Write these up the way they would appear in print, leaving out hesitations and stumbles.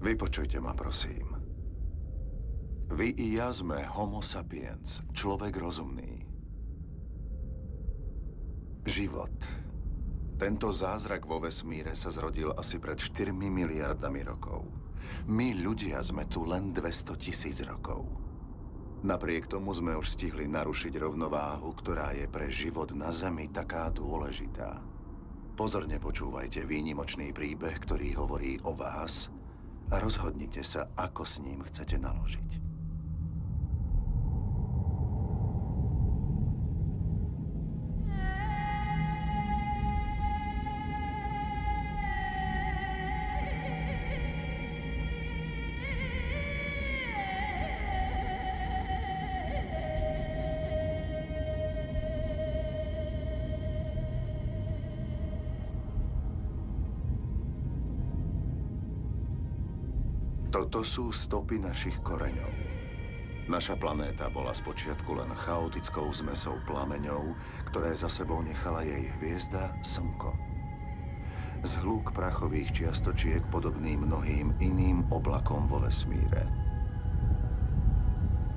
Vypočujte ma, prosím. Vy i ja sme Homo sapiens, človek rozumný. Život. Tento zázrak vo vesmíre sa zrodil asi pred 4 miliardami rokov. My, ľudia, sme tu len 200 000 rokov. Napriek tomu sme už stihli narušiť rovnováhu, ktorá je pre život na Zemi taká dôležitá. Pozorne počúvajte výnimočný príbeh, ktorý hovorí o vás a rozhodnite sa, ako s ním chcete naložiť. Toto sú stopy našich koreňov. Naša planéta bola spočiatku len chaotickou zmesou plameňov, ktoré za sebou nechala jej hviezda Slnko. Zhluk prachových čiastočiek podobný mnohým iným oblakom vo vesmíre.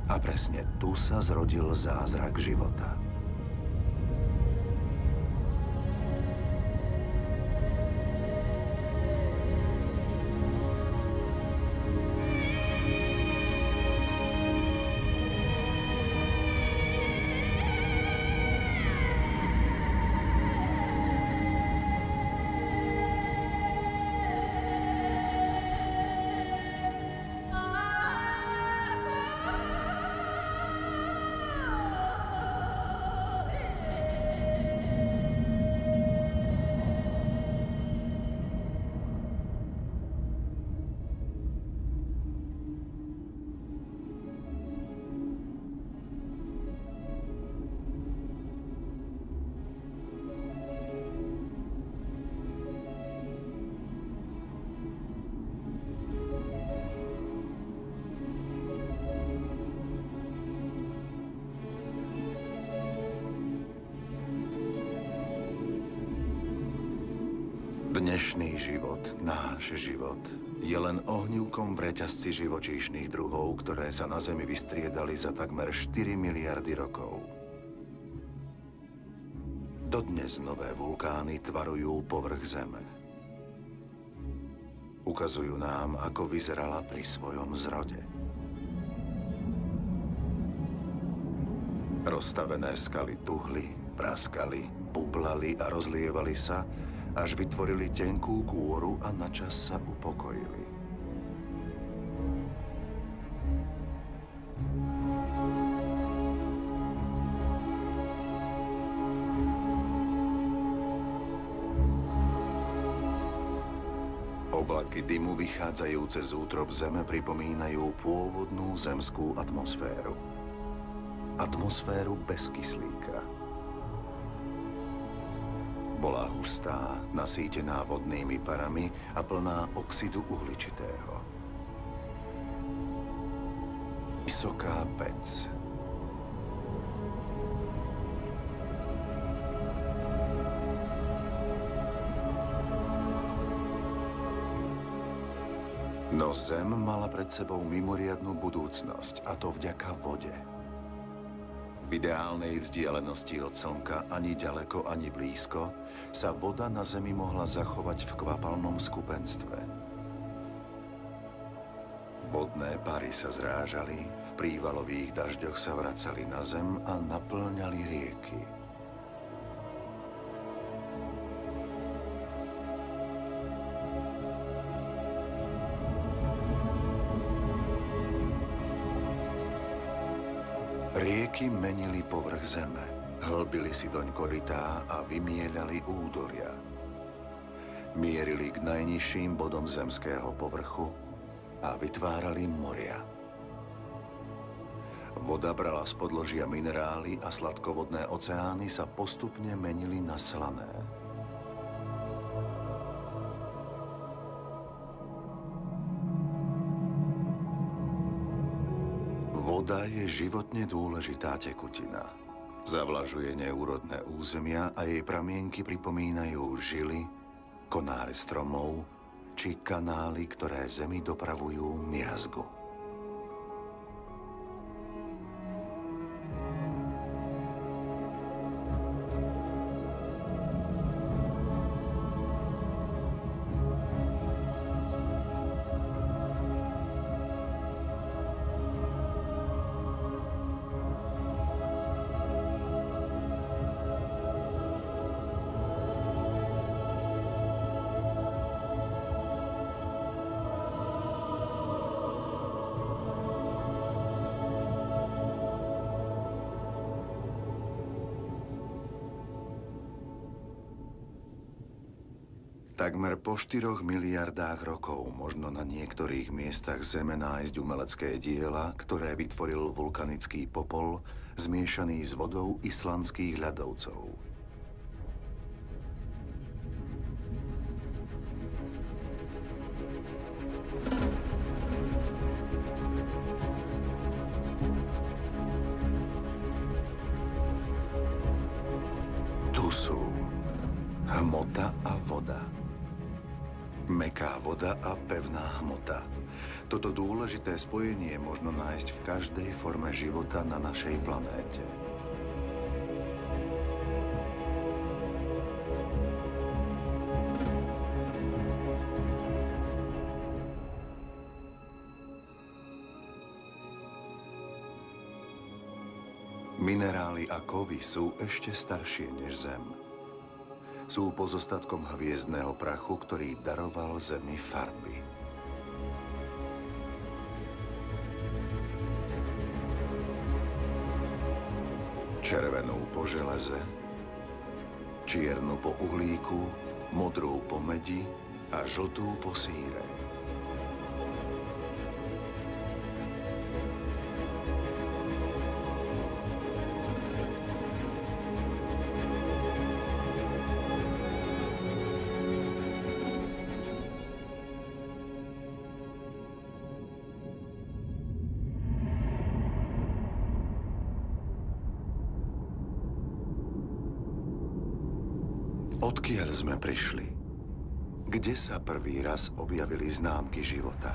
A presne tu sa zrodil zázrak života. Dnešný život, náš život, je len ohňúkom v reťazci živočíšnych druhov, ktoré sa na Zemi vystriedali za takmer 4 miliardy rokov. Dodnes nové vulkány tvarujú povrch Zeme. Ukazujú nám, ako vyzerala pri svojom zrode. Rozstavené skaly tuhli, praskali, bublali a rozlievali sa, až vytvorili tenkú kôru a načas sa upokojili. Oblaky dymu vychádzajúce z útrob Zeme pripomínajú pôvodnú zemskú atmosféru. Atmosféru bez kyslíka. Bola hustá, nasýtená vodnými parami a plná oxidu uhličitého. Vysoká pec. No Zem mala pred sebou mimoriadnu budúcnosť, a to vďaka vode. V ideálnej vzdialenosti od Slnka ani ďaleko, ani blízko sa voda na Zemi mohla zachovať v kvapalnom skupenstve. Vodné pary sa zrážali, v prívalových dažďoch sa vracali na Zem a naplňali rieky. Rieky menili povrch Zeme, hlbili si doň korytá a vymieľali údolia. Mierili k najnižším bodom zemského povrchu a vytvárali moria. Voda brala z podložia minerály a sladkovodné oceány sa postupne menili na slané. Voda je životne dôležitá tekutina. Zavlažuje neúrodné územia a jej pramienky pripomínajú žily, konáre stromov či kanály, ktoré Zemi dopravujú miazgu. Takmer po 4 miliardách rokov možno na niektorých miestach Zeme nájsť umelecké diela, ktoré vytvoril vulkanický popol zmiešaný s vodou islandských ľadovcov. Tu sú hmota a voda. Mäkká voda a pevná hmota. Toto dôležité spojenie možno nájsť v každej forme života na našej planéte. Minerály a kovy sú ešte staršie než Zem. Sú pozostatkom hviezdneho prachu, ktorý daroval Zemi farby. Červenú po železe, čiernu po uhlíku, modrú po medi a žltú po síre. Odkiaľ sme prišli? Kde sa prvý raz objavili známky života?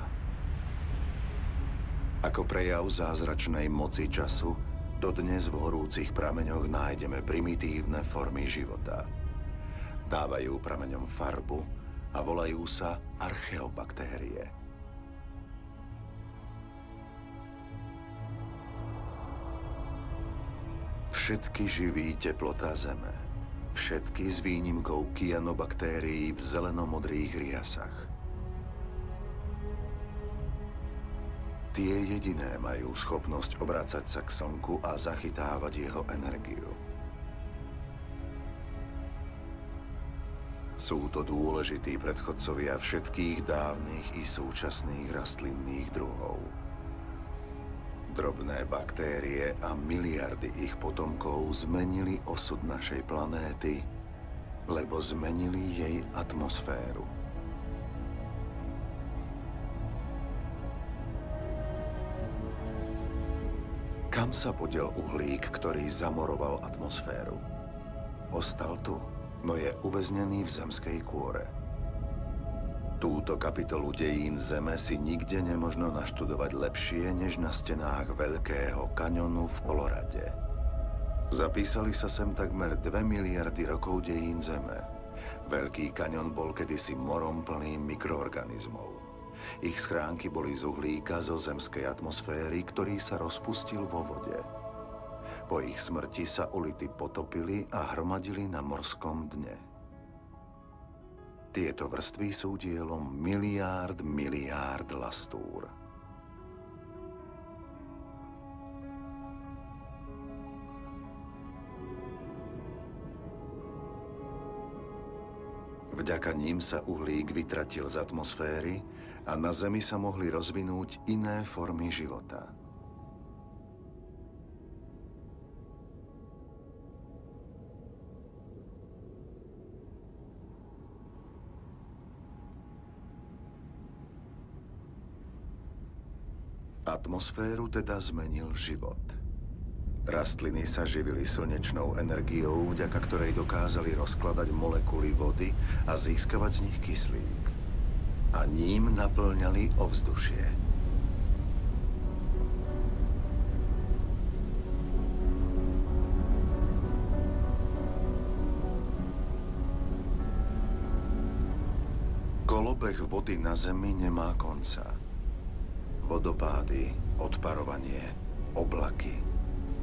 Ako prejav zázračnej moci času, dodnes v horúcich prameňoch nájdeme primitívne formy života. Dávajú prameňom farbu a volajú sa archeobaktérie. Všetky živí teplota Zeme. Všetky s výnimkou kyanobaktérií v zelenomodrých riasach. Tie jediné majú schopnosť obrácať sa k Slnku a zachytávať jeho energiu. Sú to dôležití predchodcovia všetkých dávnych i súčasných rastlinných druhov. Drobné baktérie a miliardy ich potomkov zmenili osud našej planéty, lebo zmenili jej atmosféru. Kam sa podiel uhlík, ktorý zamoroval atmosféru? Ostal tu, no je uväznený v zemskej kôre. Túto kapitolu dejín Zeme si nikde nemožno naštudovať lepšie, než na stenách Veľkého kaňonu v Kolorade. Zapísali sa sem takmer 2 miliardy rokov dejín Zeme. Veľký kaňon bol kedysi morom plným mikroorganizmov. Ich schránky boli z uhlíka zo zemskej atmosféry, ktorý sa rozpustil vo vode. Po ich smrti sa ulity potopili a hromadili na morskom dne. Tieto vrstvy sú dielom miliárd lastúr. Vďaka ním sa uhlík vytratil z atmosféry a na Zemi sa mohli rozvinúť iné formy života. Atmosféru teda zmenil život. Rastliny sa živili slnečnou energiou, vďaka ktorej dokázali rozkladať molekuly vody a získavať z nich kyslík. a ním naplňali ovzdušie. Kolobeh vody na Zemi nemá konca. Vodopády, odparovanie, oblaky,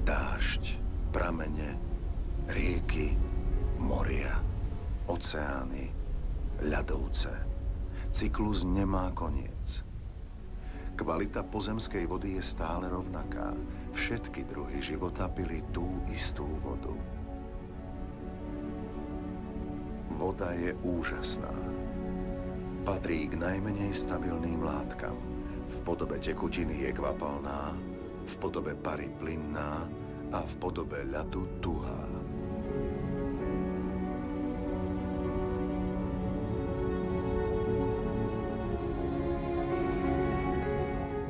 dážď, pramene, rieky, moria, oceány, ľadovce. Cyklus nemá koniec. Kvalita pozemskej vody je stále rovnaká. Všetky druhy života pili tú istú vodu. Voda je úžasná. Patrí k najmenej stabilným látkam. V podobe tekutiny je kvapalná, v podobe pary plynná a v podobe ľadu tuhá.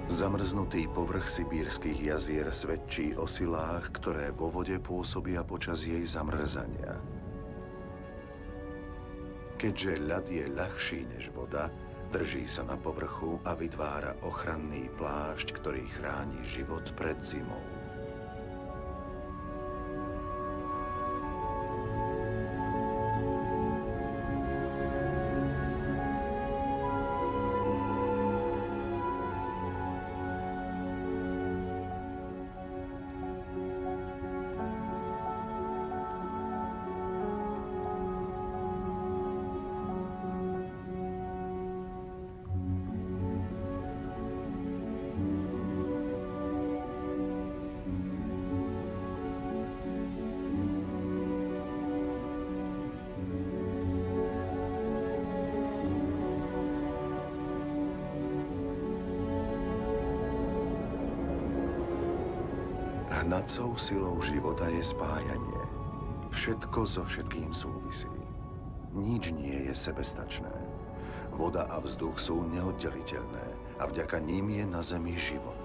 Zamrznutý povrch sibírskych jazier svedčí o silách, ktoré vo vode pôsobia počas jej zamrzania. Keďže ľad je ľahší než voda, drží sa na povrchu a vytvára ochranný plášť, ktorý chráni život pred zimou. Hnacou silou života je spájanie. Všetko so všetkým súvisí. Nič nie je sebestačné. Voda a vzduch sú neoddeliteľné a vďaka ním je na Zemi život.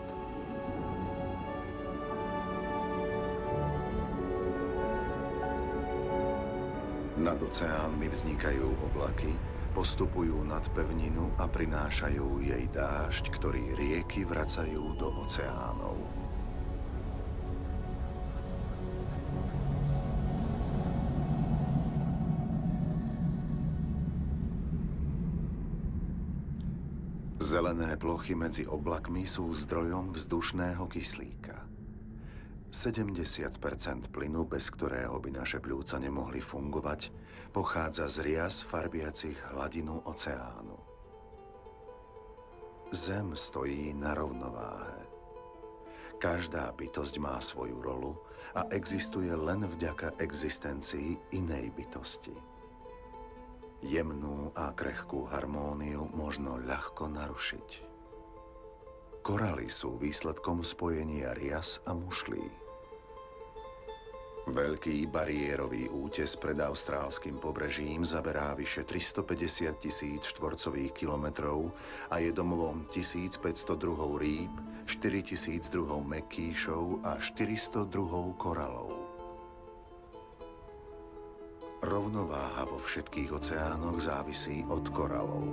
Nad oceánmi vznikajú oblaky, postupujú nad pevninu a prinášajú jej dážď, ktorý rieky vracajú do oceánov. Zelené plochy medzi oblakmi sú zdrojom vzdušného kyslíka. 70% plynu, bez ktorého by naše pľúca nemohli fungovať, pochádza z rias farbiacich hladinu oceánu. Zem stojí na rovnováhe. Každá bytosť má svoju rolu a existuje len vďaka existencii inej bytosti. Jemnú a krehkú harmóniu možno ľahko narušiť. Koraly sú výsledkom spojenia rias a mušlí. Veľký bariérový útes pred austrálskym pobrežím zaberá vyše 350 000 štvorcových kilometrov a je domovom 1500 druhov rýb, 4000 druhov mäkkýšov a 400 druhov koralov. Rovnováha vo všetkých oceánoch závisí od koralov.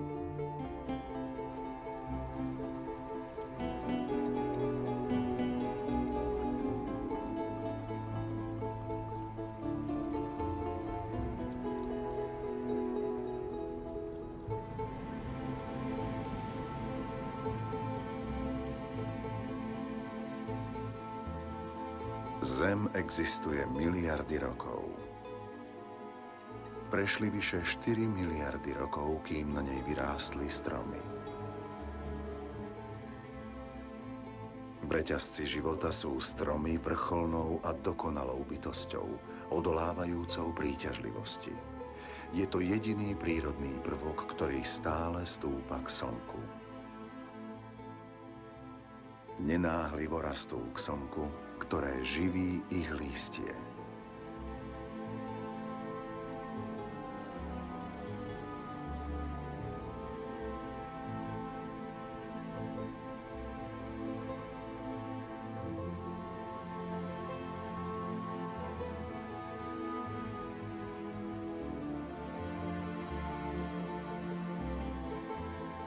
Zem existuje miliardy rokov. Prešli vyše 4 miliardy rokov, kým na nej vyrástli stromy. V reťazci života sú stromy vrcholnou a dokonalou bytosťou, odolávajúcou príťažlivosti. Je to jediný prírodný prvok, ktorý stále stúpa k slnku. Nenáhlivo rastú k slnku, ktoré živí ich lístie.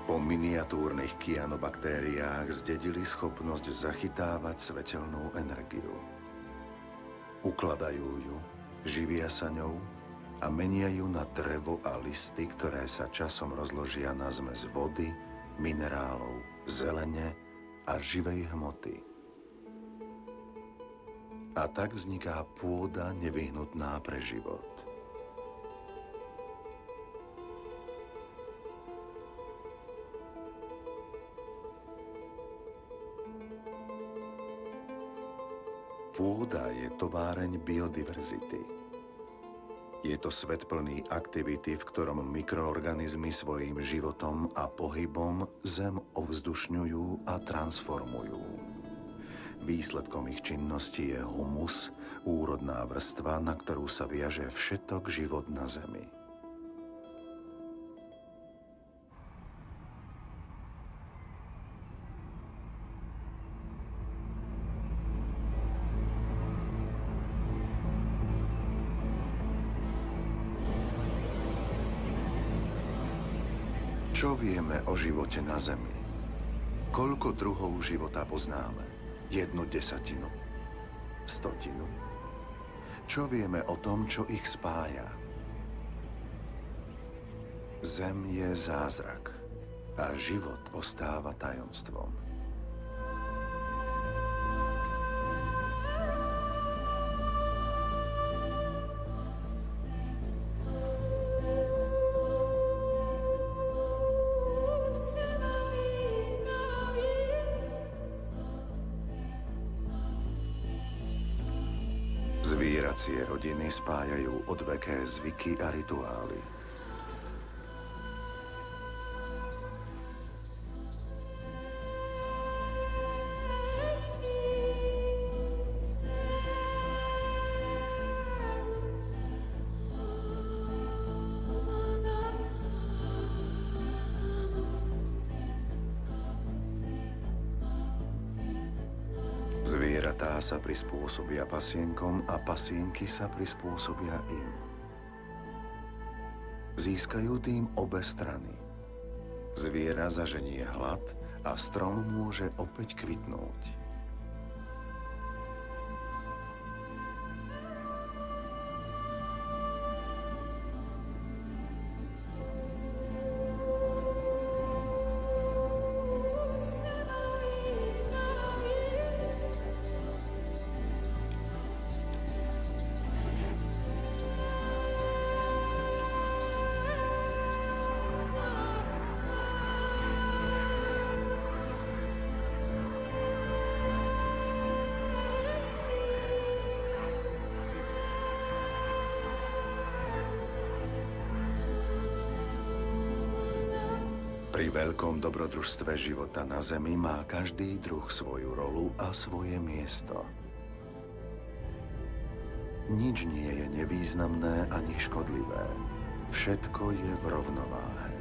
Po Po miniatúrnych kyanobaktériách zdedili schopnosť zachytávať svetelnú energiu. Ukladajú ju, živia sa ňou a menia ju na drevo a listy, ktoré sa časom rozložia na zmes vody, minerálov, zelene a živej hmoty. A tak vzniká pôda nevyhnutná pre život. Pôda je továreň biodiverzity. Je to svet plný aktivity, v ktorom mikroorganizmy svojím životom a pohybom zem ovzdušňujú a transformujú. Výsledkom ich činnosti je humus, úrodná vrstva, na ktorú sa viaže všetok život na zemi. Čo vieme o živote na Zemi? Koľko druhov života poznáme? 1/10? 100? Čo vieme o tom, čo ich spája? Zem je zázrak a život ostáva tajomstvom. Zvieracie rodiny spájajú odveké zvyky a rituály. Zvieratá sa prispôsobia pasienkom a pasienky sa prispôsobia im. Získajú tým obe strany. Zviera zaženie hlad a strom môže opäť kvitnúť. Pri veľkom dobrodružstve života na Zemi má každý druh svoju rolu a svoje miesto. Nič nie je nevýznamné ani škodlivé. Všetko je v rovnováhe.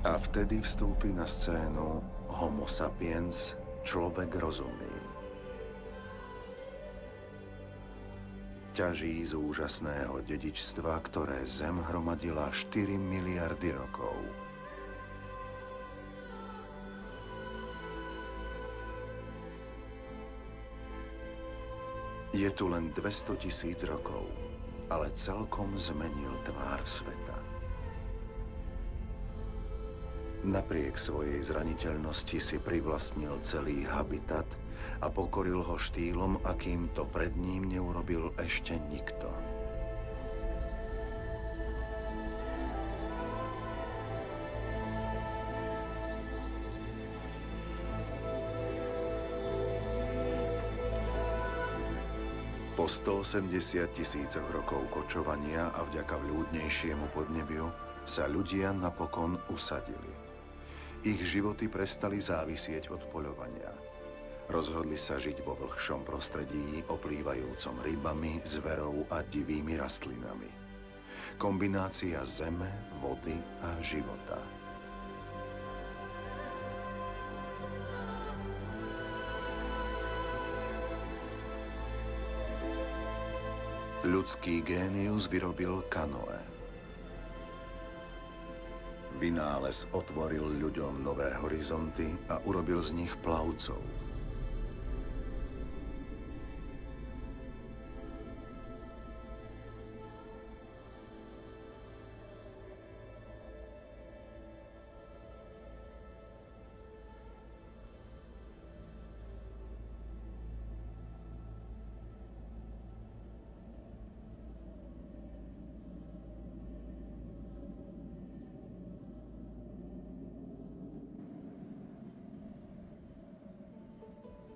A vtedy vstúpi na scénu Homo sapiens, človek rozumný. Ťaží z úžasného dedičstva, ktoré Zem hromadila 4 miliardy rokov. Je tu len 200 000 rokov, ale celkom zmenil tvár sveta. Napriek svojej zraniteľnosti si privlastnil celý habitat a pokoril ho štýlom, akým to pred ním neurobil ešte nikto. Po 180 000 rokov kočovania a vďaka vľúdnejšiemu podnebiu sa ľudia napokon usadili. Ich životy prestali závisieť od poľovania. Rozhodli sa žiť vo vlhšom prostredí, oplývajúcom rybami, zverou a divými rastlinami. Kombinácia zeme, vody a života. ľudský génius vyrobil kanoe. Vynález otvoril ľuďom nové horizonty a urobil z nich plavcov.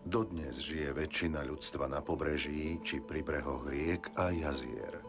Dodnes žije väčšina ľudstva na pobreží či pri brehoch riek a jazier.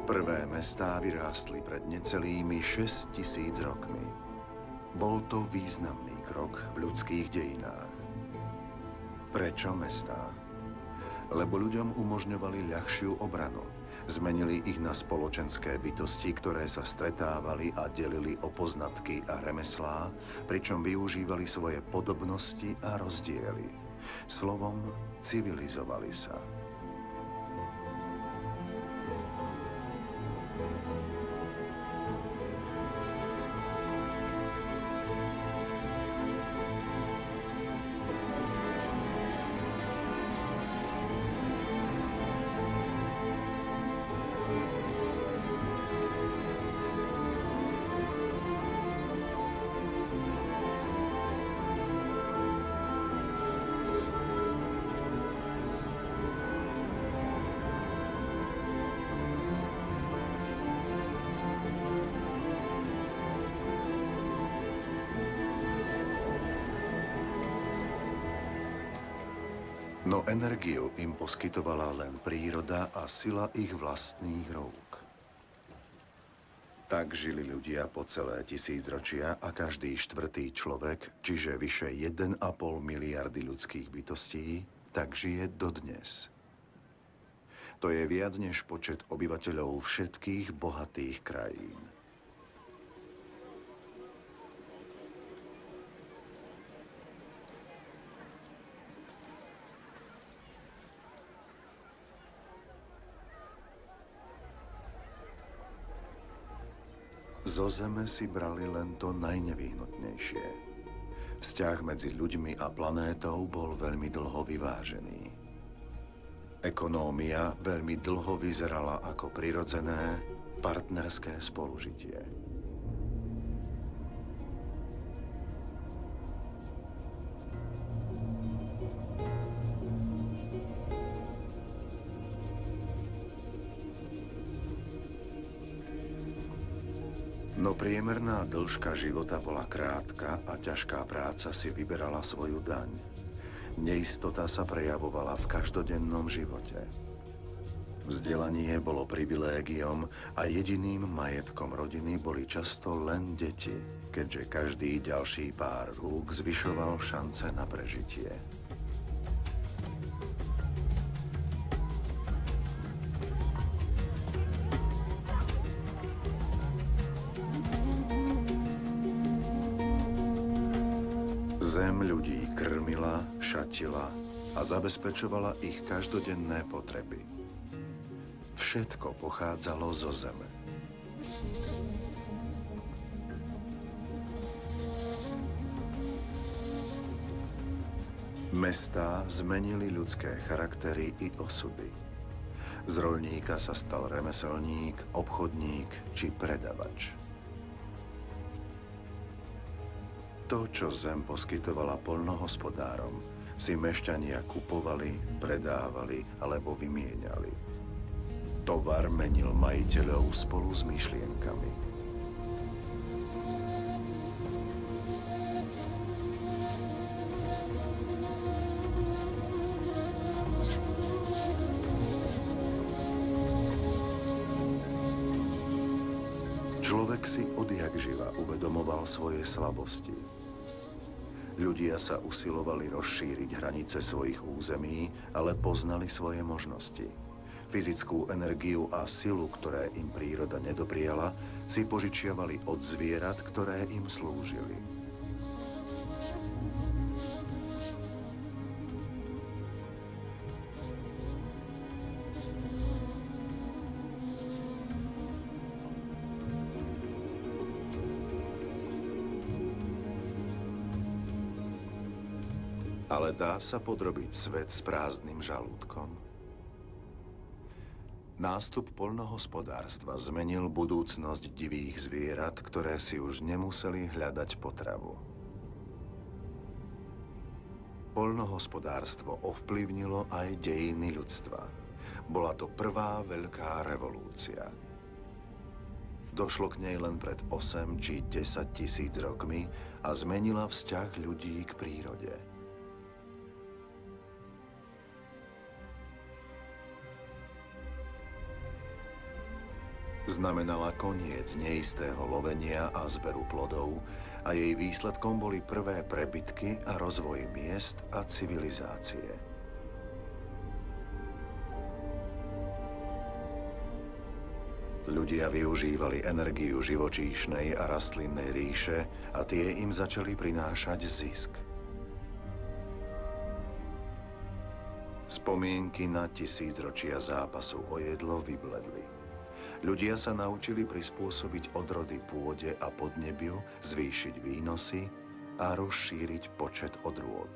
Prvé mestá vyrástli pred necelými 6 000 rokmi. Bol to významný krok v ľudských dejinách. Prečo mestá? Lebo ľuďom umožňovali ľahšiu obranu. Zmenili ich na spoločenské bytosti, ktoré sa stretávali a delili o poznatky a remeslá, pričom využívali svoje podobnosti a rozdiely. Slovom, civilizovali sa. No energiu im poskytovala len príroda a sila ich vlastných rúk. Tak žili ľudia po celé tisícročia a každý štvrtý človek, čiže vyše 1,5 miliardy ľudských bytostí, tak žije dodnes. To je viac než počet obyvateľov všetkých bohatých krajín. Zo zeme si brali len to najnevyhnutnejšie. Vzťah medzi ľuďmi a planétou bol veľmi dlho vyvážený. Ekonómia veľmi dlho vyzerala ako prirodzené, partnerské spolužitie. No priemerná dĺžka života bola krátka a ťažká práca si vyberala svoju daň. Neistota sa prejavovala v každodennom živote. Vzdelanie bolo privilégiom a jediným majetkom rodiny boli často len deti, keďže každý ďalší pár rúk zvyšoval šance na prežitie. Zem ľudí krmila, šatila a zabezpečovala ich každodenné potreby. Všetko pochádzalo zo zeme. Mestá zmenili ľudské charaktery i osudy. Z roľníka sa stal remeselník, obchodník či predavač. To, čo zem poskytovala poľnohospodárom, si mešťania kupovali, predávali alebo vymieniali. Tovar menil majiteľov spolu s myšlienkami. Človek si odjak živa uvedomoval svoje slabosti. Ľudia sa usilovali rozšíriť hranice svojich území, ale poznali svoje možnosti. Fyzickú energiu a silu, ktoré im príroda nedopriala, si požičiavali od zvierat, ktoré im slúžili. Ale dá sa podrobiť svet s prázdnym žalúdkom? Nástup poľnohospodárstva zmenil budúcnosť divých zvierat, ktoré si už nemuseli hľadať potravu. Poľnohospodárstvo ovplyvnilo aj dejiny ľudstva. Bola to prvá veľká revolúcia. Došlo k nej len pred 8 či 10 tisíc rokmi a zmenila vzťah ľudí k prírode. Znamenala koniec neistého lovenia a zberu plodov a jej výsledkom boli prvé prebytky a rozvoj miest a civilizácie. Ľudia využívali energiu živočíšnej a rastlinnej ríše a tie im začali prinášať zisk. Spomienky na tisícročia zápasu o jedlo vybledli. Ľudia sa naučili prispôsobiť odrody pôde a podnebiu, zvýšiť výnosy a rozšíriť počet odrôd.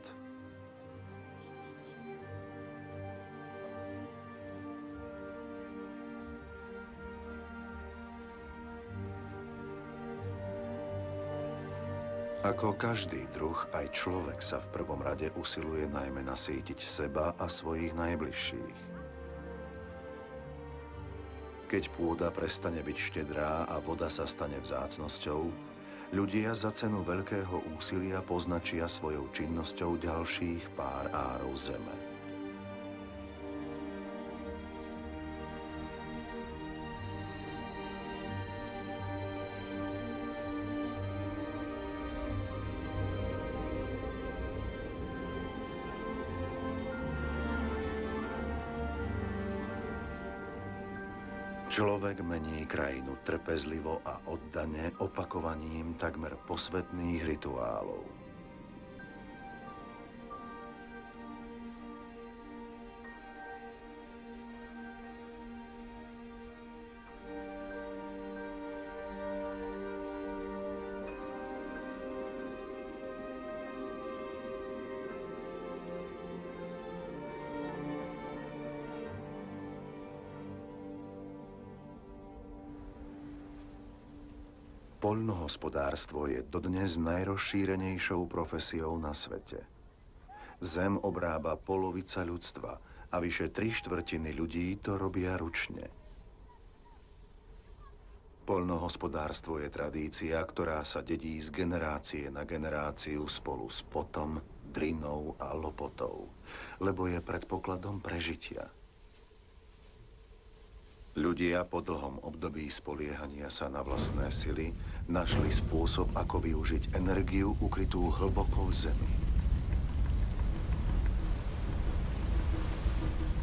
Ako každý druh, aj človek sa v prvom rade usiluje najmä nasýtiť seba a svojich najbližších. Keď pôda prestane byť štedrá a voda sa stane vzácnosťou, ľudia za cenu veľkého úsilia poznačia svojou činnosťou ďalších pár árov zeme. Človek mení krajinu trpezlivo a oddane opakovaním takmer posvetných rituálov. Poľnohospodárstvo je dodnes najrozšírenejšou profesiou na svete. Zem obrába polovica ľudstva a vyše 3/4 ľudí to robia ručne. Poľnohospodárstvo je tradícia, ktorá sa dedí z generácie na generáciu spolu s potom, drinou a lopotou, lebo je predpokladom prežitia. Ľudia po dlhom období spoliehania sa na vlastné sily našli spôsob, ako využiť energiu ukrytú hlboko v zemi.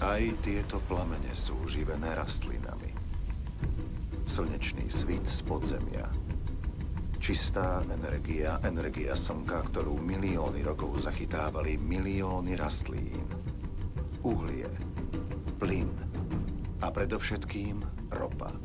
Aj tieto plamene sú živené rastlinami. Slnečný svit z podzemia. Čistá energia, energia slnka, ktorú milióny rokov zachytávali milióny rastlín. Uhlie, plyn a predovšetkým ropa.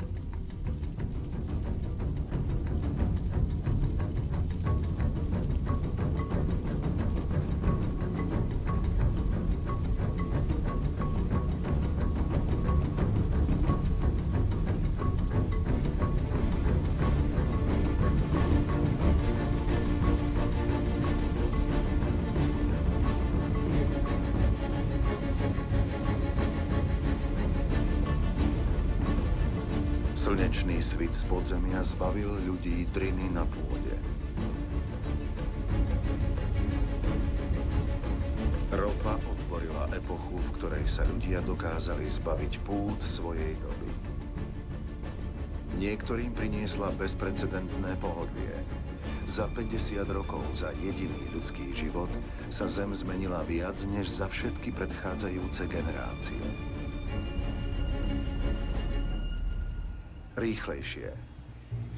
Slnečný svit z podzemia zbavil ľudí driny na pôde. Ropa otvorila epochu, v ktorej sa ľudia dokázali zbaviť púd svojej doby. Niektorým priniesla bezprecedentné pohodlie. Za 50 rokov, za jediný ľudský život, sa Zem zmenila viac než za všetky predchádzajúce generácie. Rýchlejšie.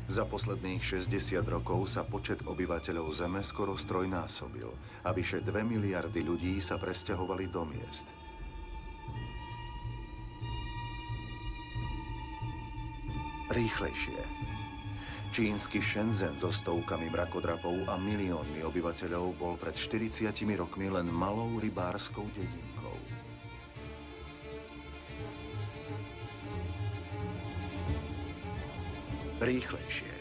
Za posledných 60 rokov sa počet obyvateľov Zeme skoro strojnásobil a vyše 2 miliardy ľudí sa presťahovali do miest. Rýchlejšie. Čínsky Shenzhen so stovkami mrakodrapov a miliónmi obyvateľov bol pred 40 rokmi len malou rybárskou dedinkou. Rýchlejšie.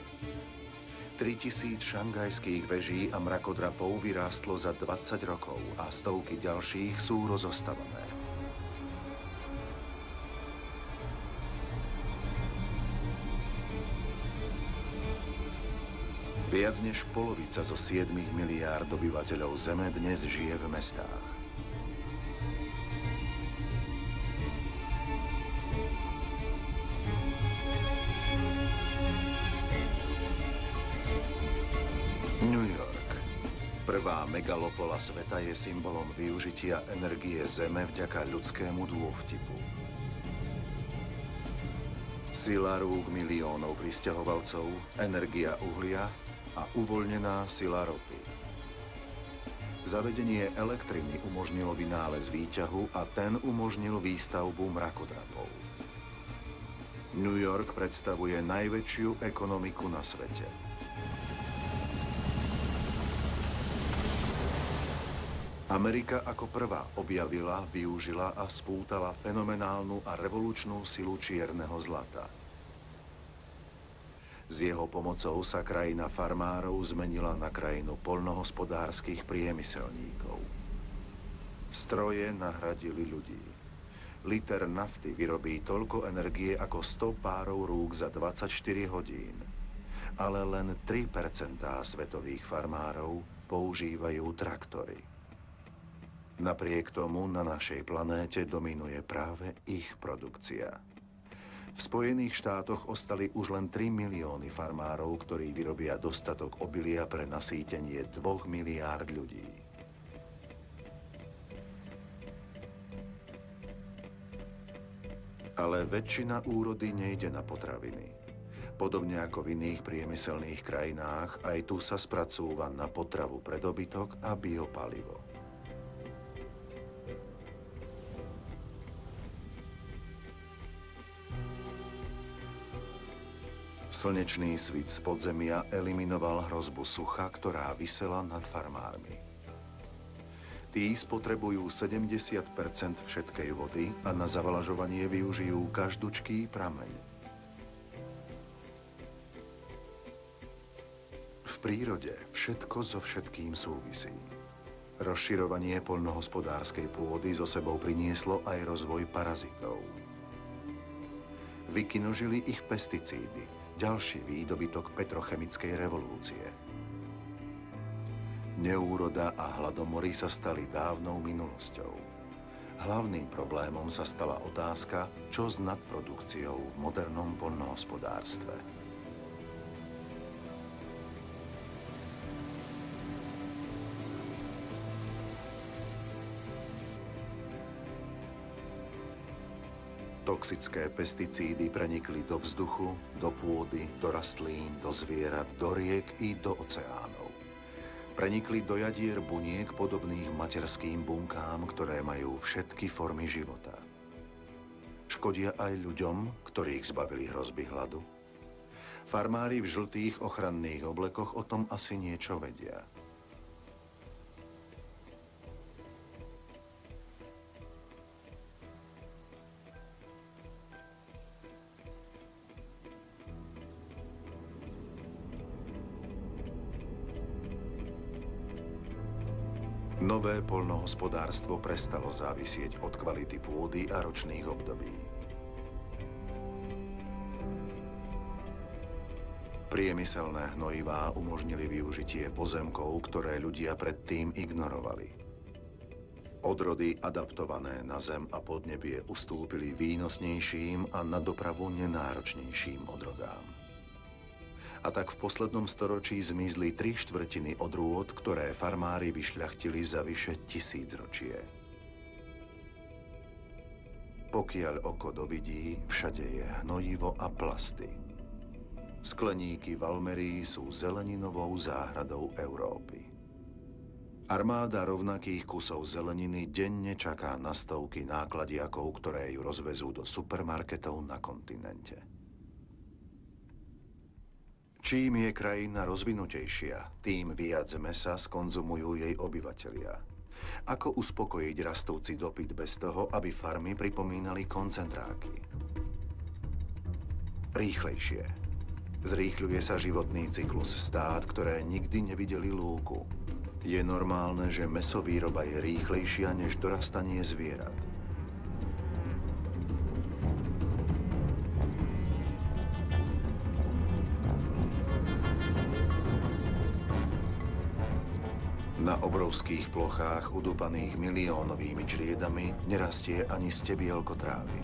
3000 šanghajských veží a mrakodrapov vyrástlo za 20 rokov a stovky ďalších sú rozostavané. Viac než polovica zo 7 miliárd obyvateľov Zeme dnes žije v mestách. New York, prvá megalopola sveta, je symbolom využitia energie Zeme vďaka ľudskému dôvtipu. Sila rúk miliónov prisťahovalcov, energia uhlia a uvoľnená sila ropy. Zavedenie elektriny umožnilo vynález výťahu a ten umožnil výstavbu mrakodrapov. New York predstavuje najväčšiu ekonomiku na svete. Amerika ako prvá objavila, využila a spútala fenomenálnu a revolučnú silu čierneho zlata. S jeho pomocou sa krajina farmárov zmenila na krajinu poľnohospodárskych priemyselníkov. Stroje nahradili ľudí. Liter nafty vyrobí toľko energie ako 100 párov rúk za 24 hodín. Ale len 3% svetových farmárov používajú traktory. Napriek tomu na našej planéte dominuje práve ich produkcia. V Spojených štátoch ostali už len 3 milióny farmárov, ktorí vyrobia dostatok obilia pre nasýtenie 2 miliárd ľudí. Ale väčšina úrody nejde na potraviny. Podobne ako v iných priemyselných krajinách, aj tu sa spracúva na potravu pre dobytok a biopalivo. Slnečný svit z podzemia eliminoval hrozbu sucha, ktorá visela nad farmármi. Tí spotrebujú 70% všetkej vody a na zavlažovanie využijú každučký prameň. V prírode všetko so všetkým súvisí. Rozširovanie poľnohospodárskej pôdy so sebou prinieslo aj rozvoj parazitov. Vykinožili ich pesticídy, ďalší výdobytok petrochemickej revolúcie. Neúroda a hladomory sa stali dávnou minulosťou. Hlavným problémom sa stala otázka, čo s nadprodukciou v modernom poľnohospodárstve. Toxické pesticídy prenikli do vzduchu, do pôdy, do rastlín, do zvierat, do riek i do oceánov. Prenikli do jadier buniek podobných materským bunkám, ktoré majú všetky formy života. Škodia aj ľuďom, ktorých zbavili hrozby hladu. Farmári v žltých ochranných oblekoch o tom asi niečo vedia. Nové poľnohospodárstvo prestalo závisieť od kvality pôdy a ročných období. Priemyselné hnojivá umožnili využitie pozemkov, ktoré ľudia predtým ignorovali. Odrody adaptované na zem a podnebie ustúpili výnosnejším a na dopravu nenáročnejším odrodám. A tak v poslednom storočí zmizli 3/4 odrôd, ktoré farmári vyšľachtili za vyše 1000 ročie. Pokiaľ oko dovidí, všade je hnojivo a plasty. Skleníky v Almerii sú zeleninovou záhradou Európy. Armáda rovnakých kusov zeleniny denne čaká na stovky nákladiakov, ktoré ju rozvezú do supermarketov na kontinente. Čím je krajina rozvinutejšia, tým viac mäsa skonzumujú jej obyvatelia. Ako uspokojiť rastúci dopyt bez toho, aby farmy pripomínali koncentráky? Rýchlejšie. Zrýchľuje sa životný cyklus stát, ktoré nikdy nevideli lúku. Je normálne, že mäsovýroba je rýchlejšia než dorastanie zvierat. Na obrovských plochách udúpaných miliónovými čriedami nerastie ani stebielko trávy.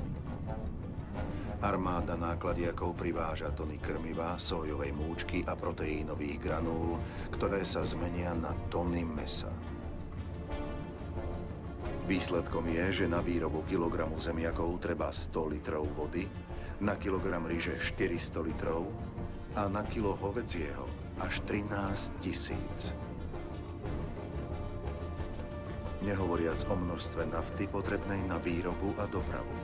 Armáda nákladiakov priváža tony krmiva, sojovej múčky a proteínových granúl, ktoré sa zmenia na tony mäsa. Výsledkom je, že na výrobu kilogramu zemiakov treba 100 litrov vody, na kilogram ryže 400 litrov a na kilo hovedzieho až 13 000. Nehovoriac o množstve nafty potrebnej na výrobu a dopravu.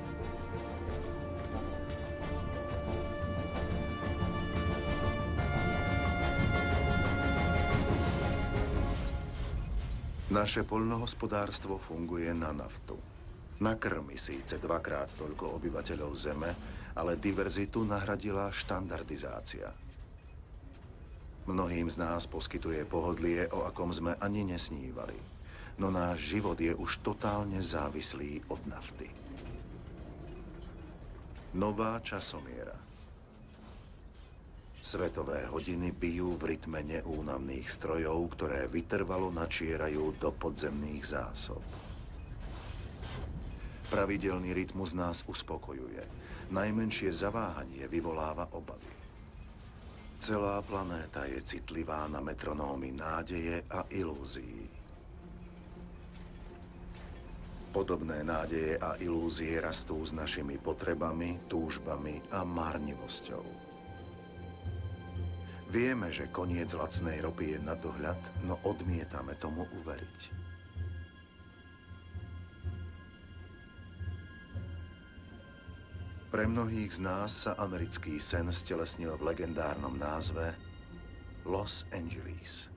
Naše poľnohospodárstvo funguje na naftu. Nakrmi síce 2-krát toľko obyvateľov Zeme, ale diverzitu nahradila štandardizácia. Mnohým z nás poskytuje pohodlie, o akom sme ani nesnívali. No náš život je už totálne závislý od nafty. Nová časomiera. Svetové hodiny bijú v rytme neúnavných strojov, ktoré vytrvalo načierajú do podzemných zásob. Pravidelný rytmus nás uspokojuje. Najmenšie zaváhanie vyvoláva obavy. Celá planéta je citlivá na metronómy nádeje a ilúzií. Podobné nádeje a ilúzie rastú s našimi potrebami, túžbami a márnivosťou. Vieme, že koniec lacnej ropy je na dohľad, no odmietame tomu uveriť. Pre mnohých z nás sa americký sen stelesnil v legendárnom názve Los Angeles.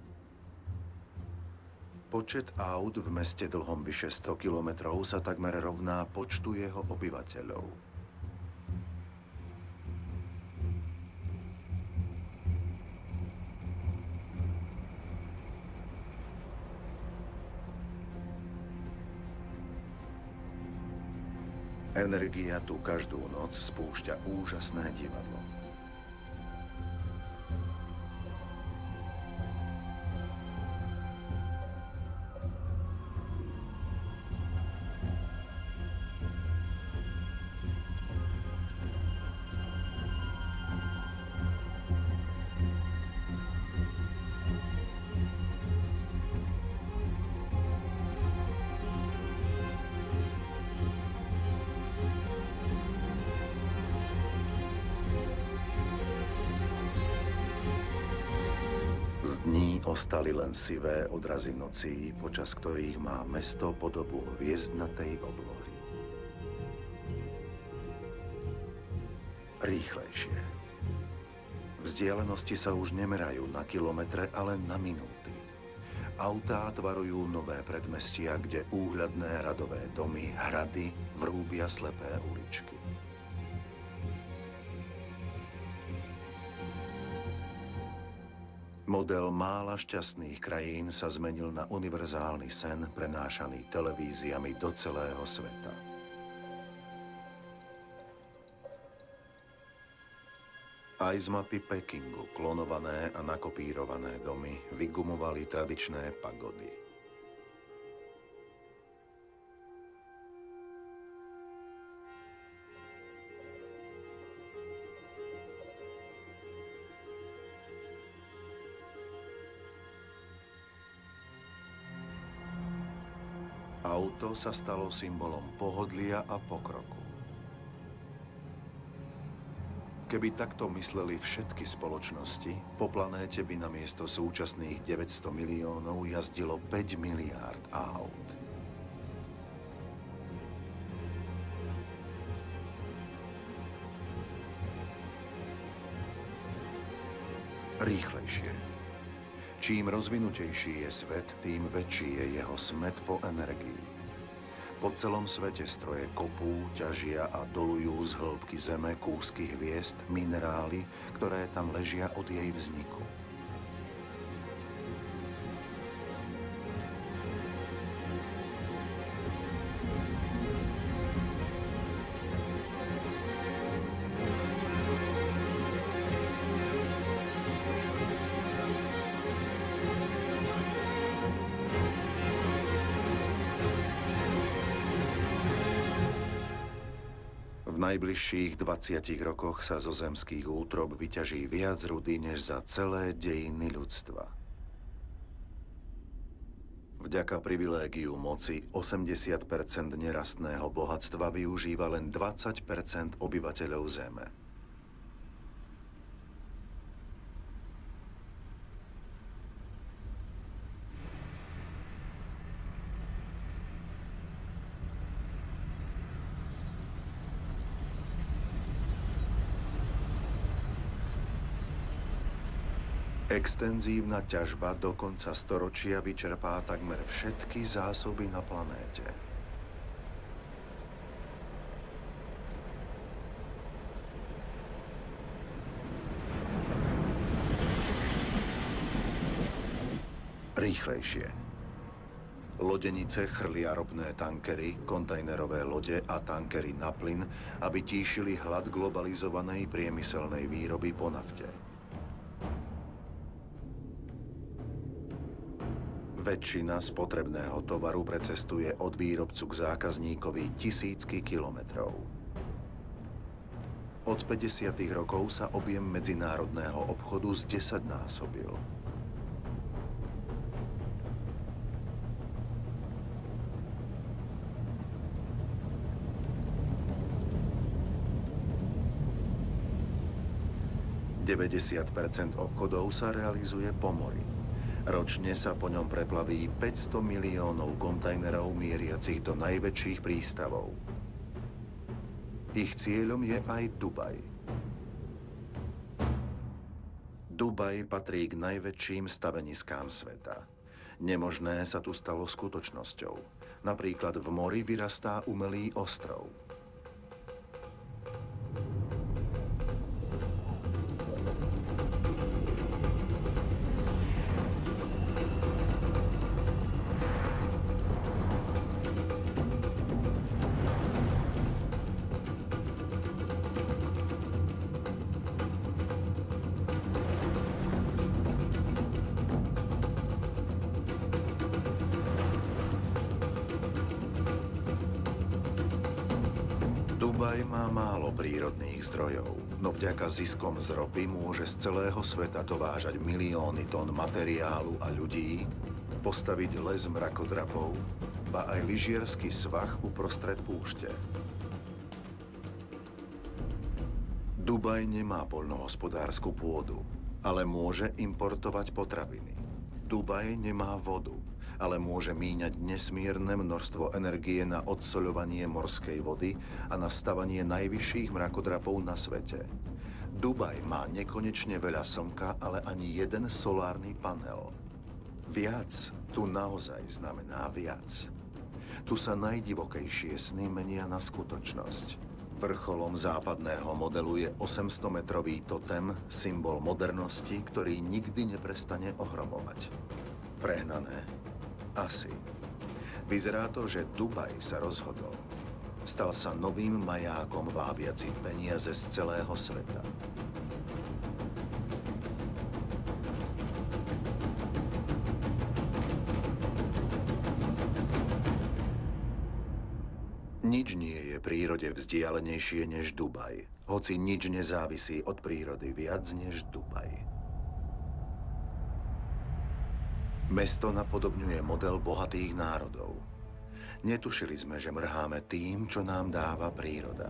Počet aut v meste dlhom vyše 100 kilometrov sa takmer rovná počtu jeho obyvateľov. Energia tu každú noc spúšťa úžasné divadlo. Dní ostali len sivé odrazy nocí, počas ktorých má mesto podobu hviezdnatej oblohy. Rýchlejšie. Vzdialenosti sa už nemerajú na kilometre, ale na minúty. Autá tvarujú nové predmestia, kde úhľadné radové domy, hrady vrúbia slepé uličky. Model mála šťastných krajín sa zmenil na univerzálny sen prenášaný televíziami do celého sveta. Aj z mapy Pekingu klonované a nakopírované domy vygumovali tradičné pagody. Auto sa stalo symbolom pohodlia a pokroku. Keby takto mysleli všetky spoločnosti, po planéte by namiesto súčasných 900 miliónov jazdilo 5 miliárd aut. Rýchlejšie. Čím rozvinutejší je svet, tým väčší je jeho smäd po energii. Po celom svete stroje kopú, ťažia a dolujú z hĺbky zeme kúsky hviezd, minerály, ktoré tam ležia od jej vzniku. V najbližších 20 rokoch sa zo zemských útrob vyťaží viac rudy než za celé dejiny ľudstva. Vďaka privilégiu moci 80% nerastného bohatstva využíva len 20% obyvateľov Zeme. Extenzívna ťažba do konca storočia vyčerpá takmer všetky zásoby na planéte. Rýchlejšie. Lodenice chrlia ropné tankery, kontajnerové lode a tankery na plyn, aby tíšili hlad globalizovanej priemyselnej výroby po nafte. Väčšina spotrebného tovaru precestuje od výrobcu k zákazníkovi tisícky kilometrov. Od 50. rokov sa objem medzinárodného obchodu zdesaťnásobil. % obchodov sa realizuje po mori. Ročne sa po ňom preplaví 500 miliónov kontajnerov mieriacich do najväčších prístavov. Ich cieľom je aj Dubaj. Dubaj patrí k najväčším staveniskám sveta. Nemožné sa tu stalo skutočnosťou. Napríklad v mori vyrastá umelý ostrov. Dubaj má málo prírodných zdrojov, no vďaka ziskom z ropy môže z celého sveta dovážať milióny tón materiálu a ľudí, postaviť les mrakodrapov, ba aj lyžiarsky svah uprostred púšte. Dubaj nemá poľnohospodársku pôdu, ale môže importovať potraviny. Dubaj nemá vodu, ale môže míňať nesmierne množstvo energie na odsoľovanie morskej vody a na stavanie najvyšších mrakodrapov na svete. Dubaj má nekonečne veľa slnka, ale ani jeden solárny panel. Viac tu naozaj znamená viac. Tu sa najdivokejšie sny menia na skutočnosť. Vrcholom západného modelu je 800-metrový totem, symbol modernosti, ktorý nikdy neprestane ohromovať. Prehnané? Asi. Vyzerá to, že Dubaj sa rozhodol. Stal sa novým majákom vábiacim peniaze z celého sveta. Nič nie je prírode vzdialenejšie než Dubaj, hoci nič nezávisí od prírody viac než Dubaj. Mesto napodobňuje model bohatých národov. Netušili sme, že mrháme tým, čo nám dáva príroda.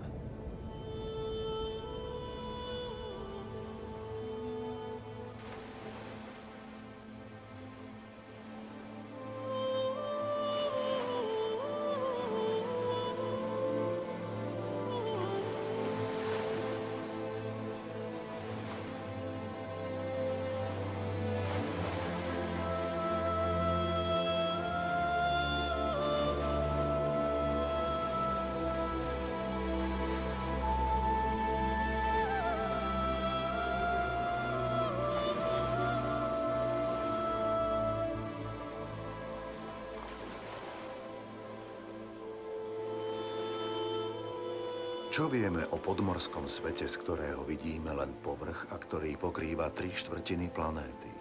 Čo vieme o podmorskom svete, z ktorého vidíme len povrch a ktorý pokrýva 3/4 planéty?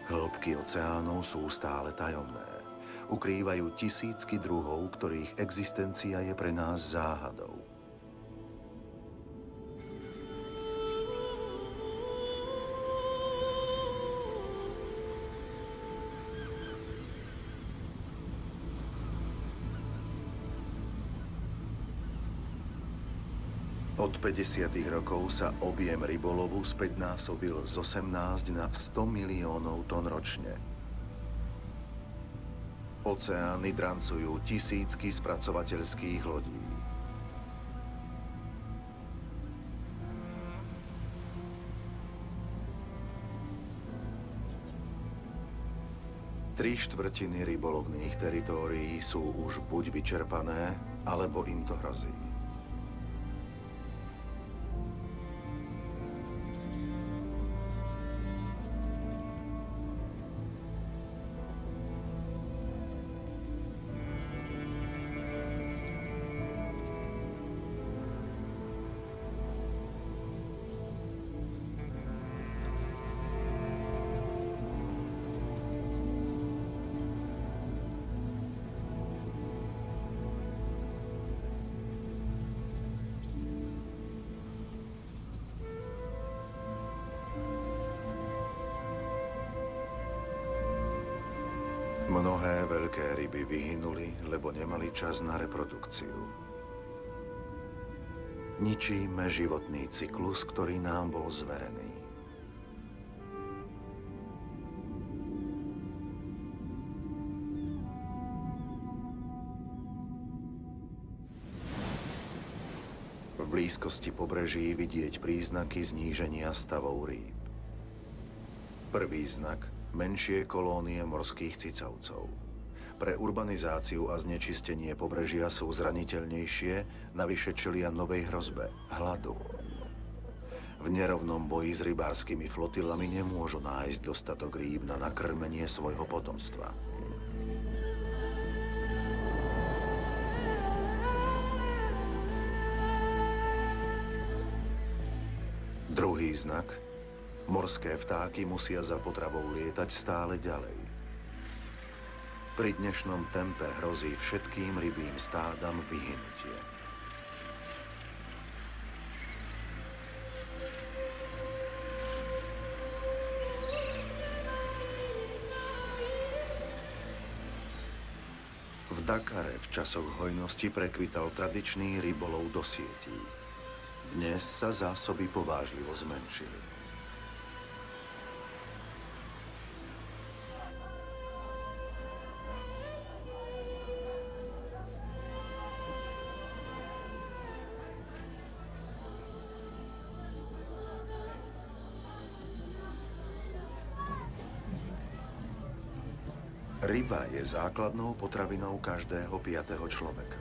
Hĺbky oceánov sú stále tajomné. Ukrývajú tisícky druhov, ktorých existencia je pre nás záhadou. Od 50. rokov sa objem rybolovu späťnásobil z 18 na 100 miliónov tón ročne. Oceány drancujú tisícky spracovateľských lodí. Tri štvrtiny rybolovných teritórií sú už buď vyčerpané, alebo im to hrozí. Mnohé veľké ryby vyhynuli, lebo nemali čas na reprodukciu. Ničíme životný cyklus, ktorý nám bol zverený. V blízkosti pobreží vidieť príznaky zníženia stavov rýb. Prvý znak – menšie kolónie morských cicavcov. Pre urbanizáciu a znečistenie pobrežia sú zraniteľnejšie, navyše čelia novej hrozbe – hladu. V nerovnom boji s rybárskymi flotilami nemôžu nájsť dostatok rýb na nakrmenie svojho potomstva. Druhý znak – morské vtáky musia za potravou lietať stále ďalej. Pri dnešnom tempe hrozí všetkým rybím stádam vyhynutie. V Dakare v časoch hojnosti prekvital tradičný rybolov do sietí. Dnes sa zásoby povážlivo zmenšili. Ryba je základnou potravinou každého 5. človeka.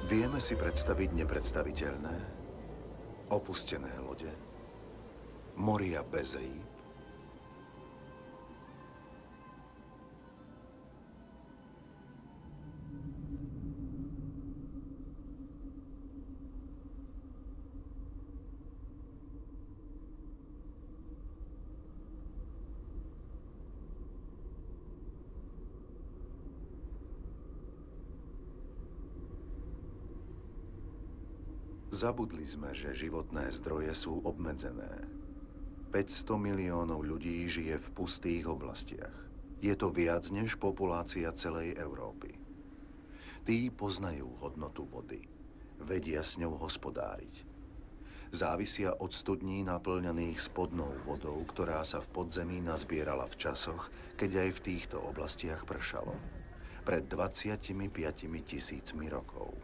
Vieme si predstaviť nepredstaviteľné? Opustené lode? Moria bez rýb? Zabudli sme, že životné zdroje sú obmedzené. 500 miliónov ľudí žije v pustých oblastiach. Je to viac než populácia celej Európy. Tí poznajú hodnotu vody. Vedia s ňou hospodáriť. Závisia od studní naplňaných spodnou vodou, ktorá sa v podzemí nazbierala v časoch, keď aj v týchto oblastiach pršalo. Pred 25 000 rokov.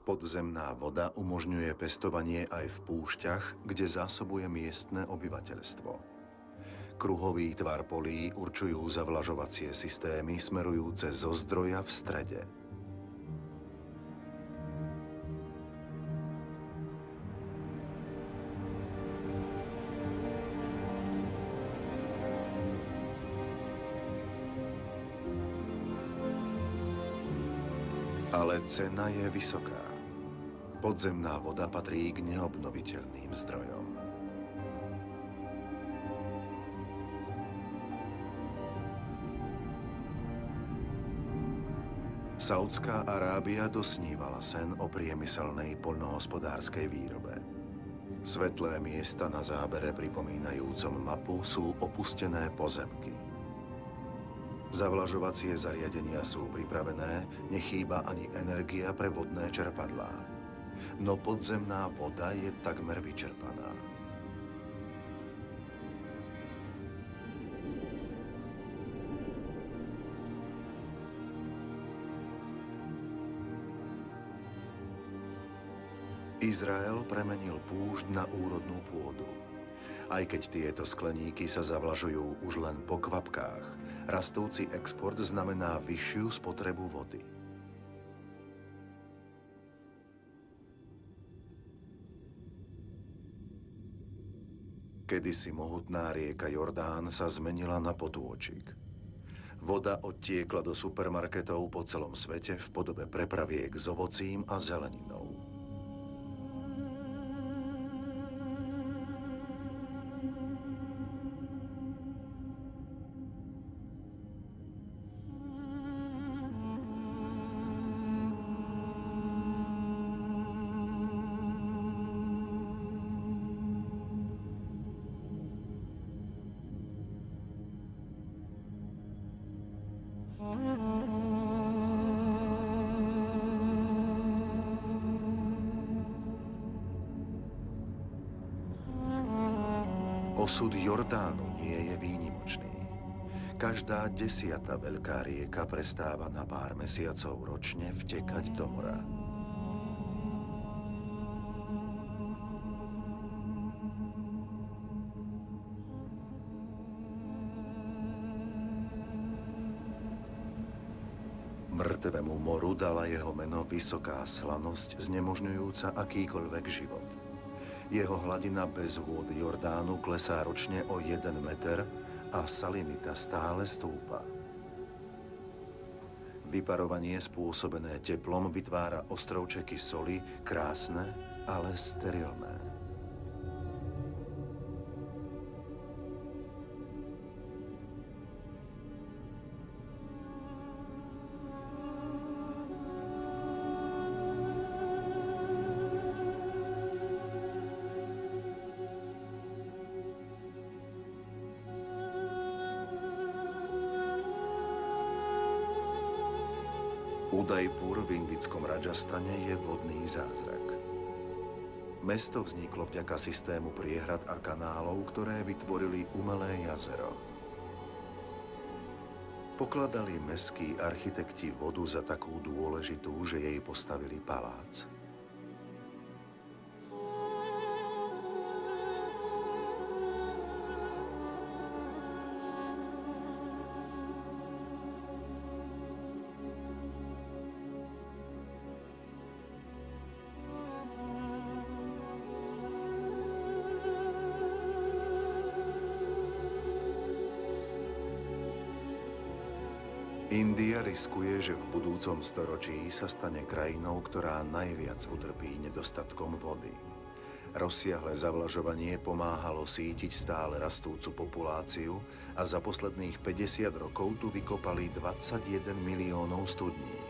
Podzemná voda umožňuje pestovanie aj v púšťach, kde zásobuje miestne obyvateľstvo. Kruhový tvar polí určujú zavlažovacie systémy smerujúce zo zdroja v strede. Ale cena je vysoká. Podzemná voda patrí k neobnoviteľným zdrojom. Saudská Arábia dosnívala sen o priemyselnej poľnohospodárskej výrobe. Svetlé miesta na zábere pripomínajúcom mapu sú opustené pozemky. Zavlažovacie zariadenia sú pripravené, nechýba ani energia pre vodné čerpadlá. No podzemná voda je takmer vyčerpaná. Izrael premenil púšť na úrodnú pôdu. Aj keď tieto skleníky sa zavlažujú už len po kvapkách, rastúci export znamená vyššiu spotrebu vody. Kedysi mohutná rieka Jordán sa zmenila na potôčik. Voda odtiekla do supermarketov po celom svete v podobe prepraviek s ovocím a zeleninou. Osud Jordánu nie je výnimočný. Každá 10. veľká rieka prestáva na pár mesiacov ročne vtekať do mora. Mŕtvemu moru dala jeho meno vysoká slanosť, znemožňujúca akýkoľvek život. Jeho hladina bez vôd Jordánu klesá ročne o 1 meter a salinita stále stúpa. Vyparovanie spôsobené teplom vytvára ostrovčeky soli, krásne, ale sterilné. Udajpur v indickom Radžastane je vodný zázrak. Mesto vzniklo vďaka systému priehrad a kanálov, ktoré vytvorili umelé jazero. Pokladali mestskí architekti vodu za takú dôležitú, že jej postavili palác. India riskuje, že v budúcom storočí sa stane krajinou, ktorá najviac utrpí nedostatkom vody. Rozsiahle zavlažovanie pomáhalo sítiť stále rastúcu populáciu a za posledných 50 rokov tu vykopali 21 miliónov studní.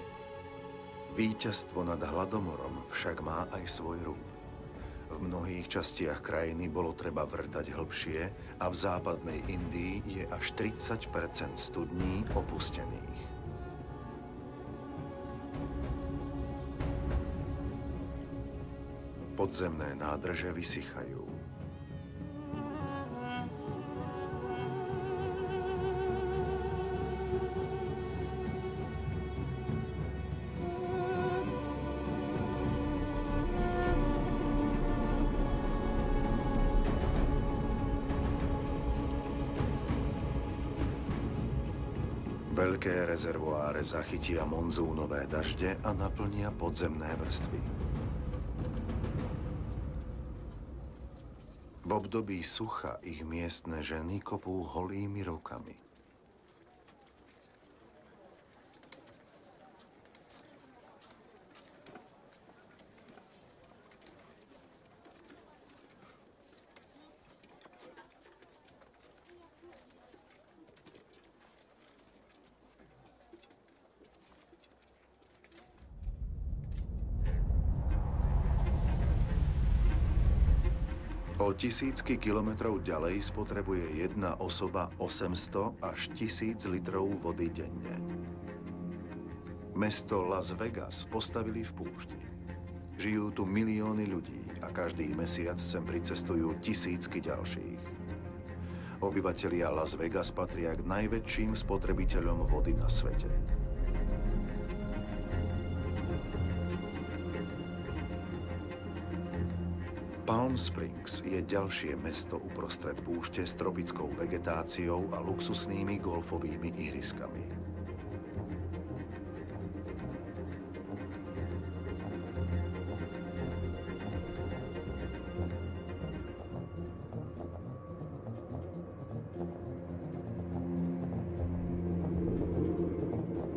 Víťazstvo nad hladomorom však má aj svoj rúb. V mnohých častiach krajiny bolo treba vrtať hlbšie a v západnej Indii je až 30% studní opustených. Podzemné nádrže vysychajú. Veľké rezervoáre zachytia monzúnové dažde a naplnia podzemné vrstvy. V období sucha ich miestne ženy kopú holými rukami. O tisícky kilometrov ďalej spotrebuje jedna osoba 800 až 1000 litrov vody denne. Mesto Las Vegas postavili v púšti. Žijú tu milióny ľudí a každý mesiac sem pricestujú tisícky ďalších. Obyvatelia Las Vegas patria k najväčším spotrebiteľom vody na svete. Palm Springs je ďalšie mesto uprostred púšte s tropickou vegetáciou a luxusnými golfovými ihriskami.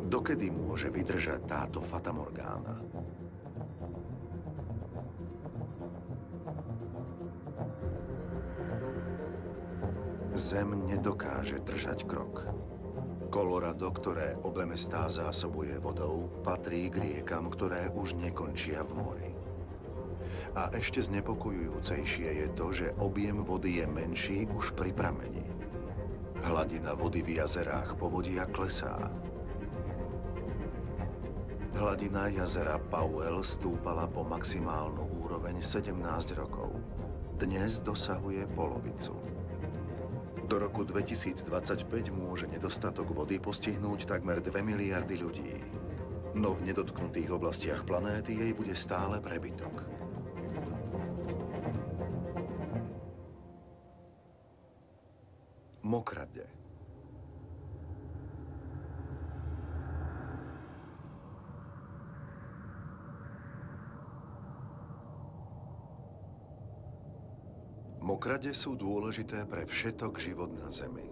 Dokedy môže vydržať táto fatamorgána? Zem nedokáže držať krok. Colorado, ktoré obe mestá zásobuje vodou, patrí k riekam, ktoré už nekončia v mori. A ešte znepokojujúcejšie je to, že objem vody je menší už pri prameni. Hladina vody v jazerách povodia klesá. Hladina jazera Powell stúpala po maximálnu úroveň 17 rokov. Dnes dosahuje polovicu. Do roku 2025 môže nedostatok vody postihnúť takmer 2 miliardy ľudí. No v nedotknutých oblastiach planéty jej bude stále prebytok. Mokrade. Mokrade sú dôležité pre všetok život na Zemi.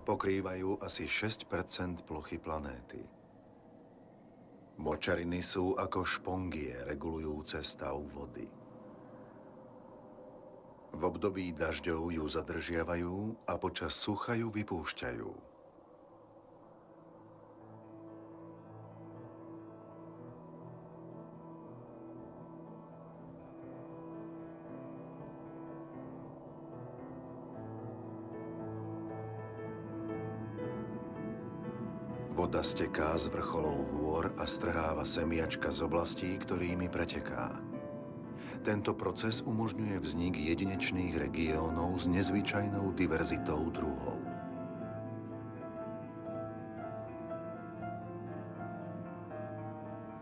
Pokrývajú asi 6% plochy planéty. Močariny sú ako špongie regulujúce stav vody. V období dažďov ju zadržiavajú a počas sucha ju vypúšťajú. Voda steká z vrcholov hôr a strháva semiačka z oblastí, ktorými preteká. Tento proces umožňuje vznik jedinečných regiónov s nezvyčajnou diverzitou druhov.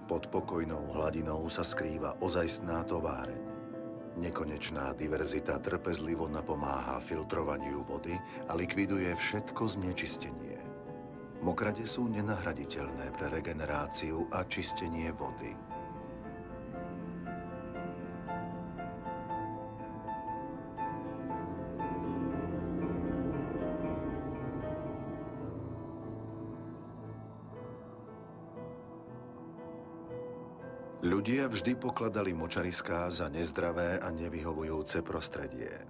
Pod pokojnou hladinou sa skrýva ozajstná továreň. Nekonečná diverzita trpezlivo napomáha filtrovaniu vody a likviduje všetko znečistenie. Mokrade sú nenahraditeľné pre regeneráciu a čistenie vody. Ľudia vždy pokladali močariská za nezdravé a nevyhovujúce prostredie.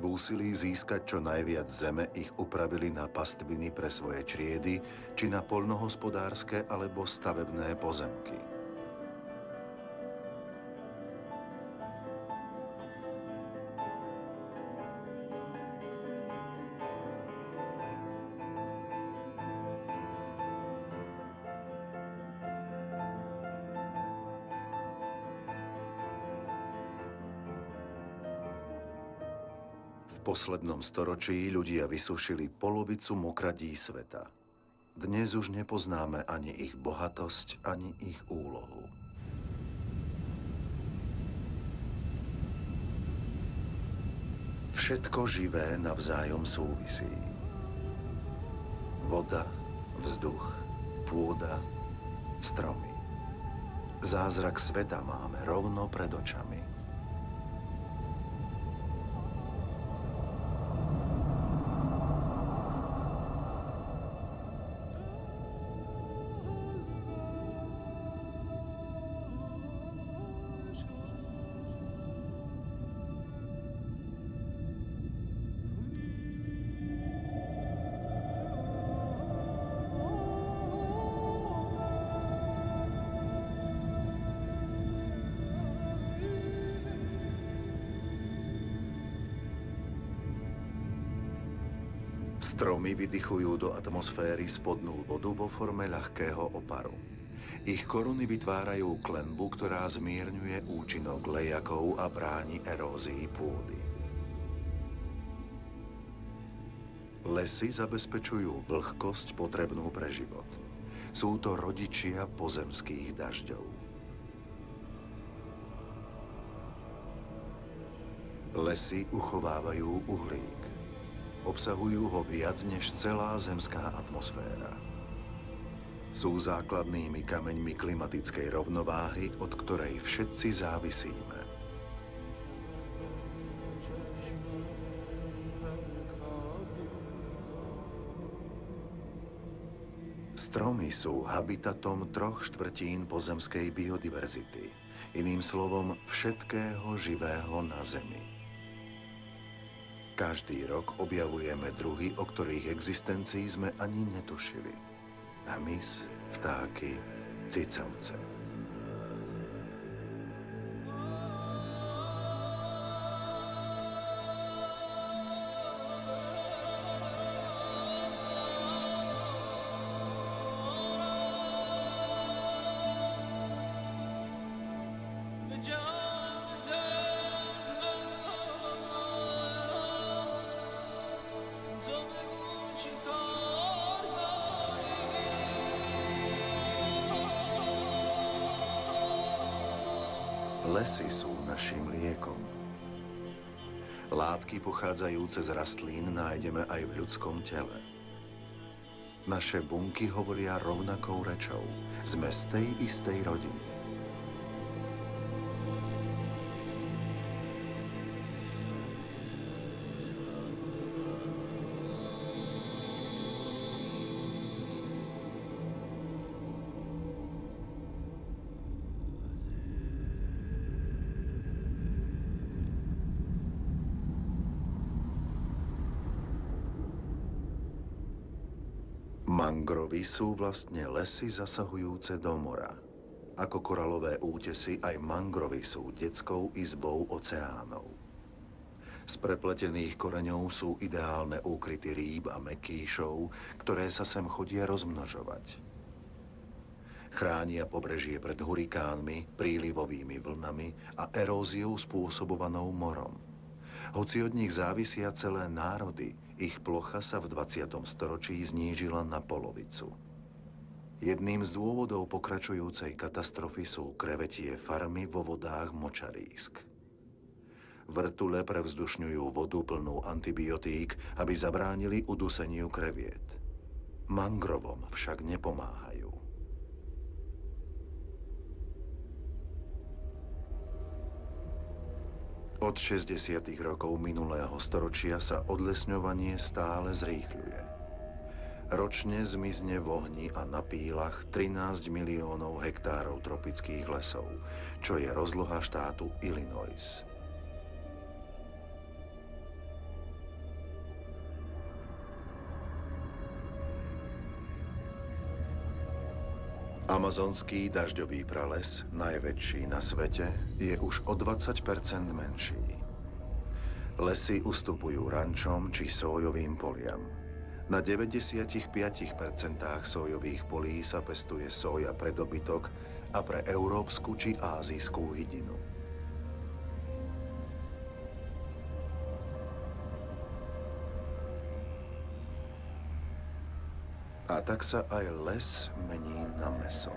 V úsilí získať čo najviac zeme ich upravili na pastviny pre svoje čriedy či na poľnohospodárske alebo stavebné pozemky. V poslednom storočí ľudia vysušili polovicu mokradí sveta. Dnes už nepoznáme ani ich bohatosť, ani ich úlohu. Všetko živé navzájom súvisí. Voda, vzduch, pôda, stromy. Zázrak sveta máme rovno pred očami. Stromy vydychujú do atmosféry spodnú vodu vo forme ľahkého oparu. Ich koruny vytvárajú klenbu, ktorá zmierňuje účinok lejakov a bráni erózii pôdy. Lesy zabezpečujú vlhkosť potrebnú pre život. Sú to rodičia pozemských dažďov. Lesy uchovávajú uhlík. Obsahujú ho viac než celá zemská atmosféra. Sú základnými kameňmi klimatickej rovnováhy, od ktorej všetci závisíme. Stromy sú habitatom 3/4 pozemskej biodiverzity, iným slovom všetkého živého na Zemi. Každý rok objavujeme druhy, o ktorých existencii sme ani netušili. Hmyz, vtáky, cicavce. Lesy sú našim liekom. Látky pochádzajúce z rastlín nájdeme aj v ľudskom tele. Naše bunky hovoria rovnakou rečou. Sme z tej istej rodiny. Mangrovy sú vlastne lesy zasahujúce do mora. Ako koralové útesy, aj mangrovy sú detskou izbou oceánov. Z prepletených koreňov sú ideálne úkryty rýb a mekýšov, ktoré sa sem chodia rozmnožovať. Chránia pobrežie pred hurikánmi, prílivovými vlnami a eróziou spôsobovanou morom. Hoci od nich závisia celé národy, ich plocha sa v 20. storočí znížila na polovicu. Jedným z dôvodov pokračujúcej katastrofy sú krevetie farmy vo vodách močarísk. Vrtule prevzdušňujú vodu plnú antibiotík, aby zabránili uduseniu kreviet. Mangrovom však nepomáhajú. Od 60. rokov minulého storočia sa odlesňovanie stále zrýchľuje. Ročne zmizne v ohni a na pílach 13 miliónov hektárov tropických lesov, čo je rozloha štátu Illinois. Amazonský dažďový prales, najväčší na svete, je už o 20% menší. Lesy ustupujú rančom či sójovým poliam. Na 95% sójových polí sa pestuje sója pre dobytok a pre európsku či ázijskú hydinu. A tak sa aj les mení na mäso.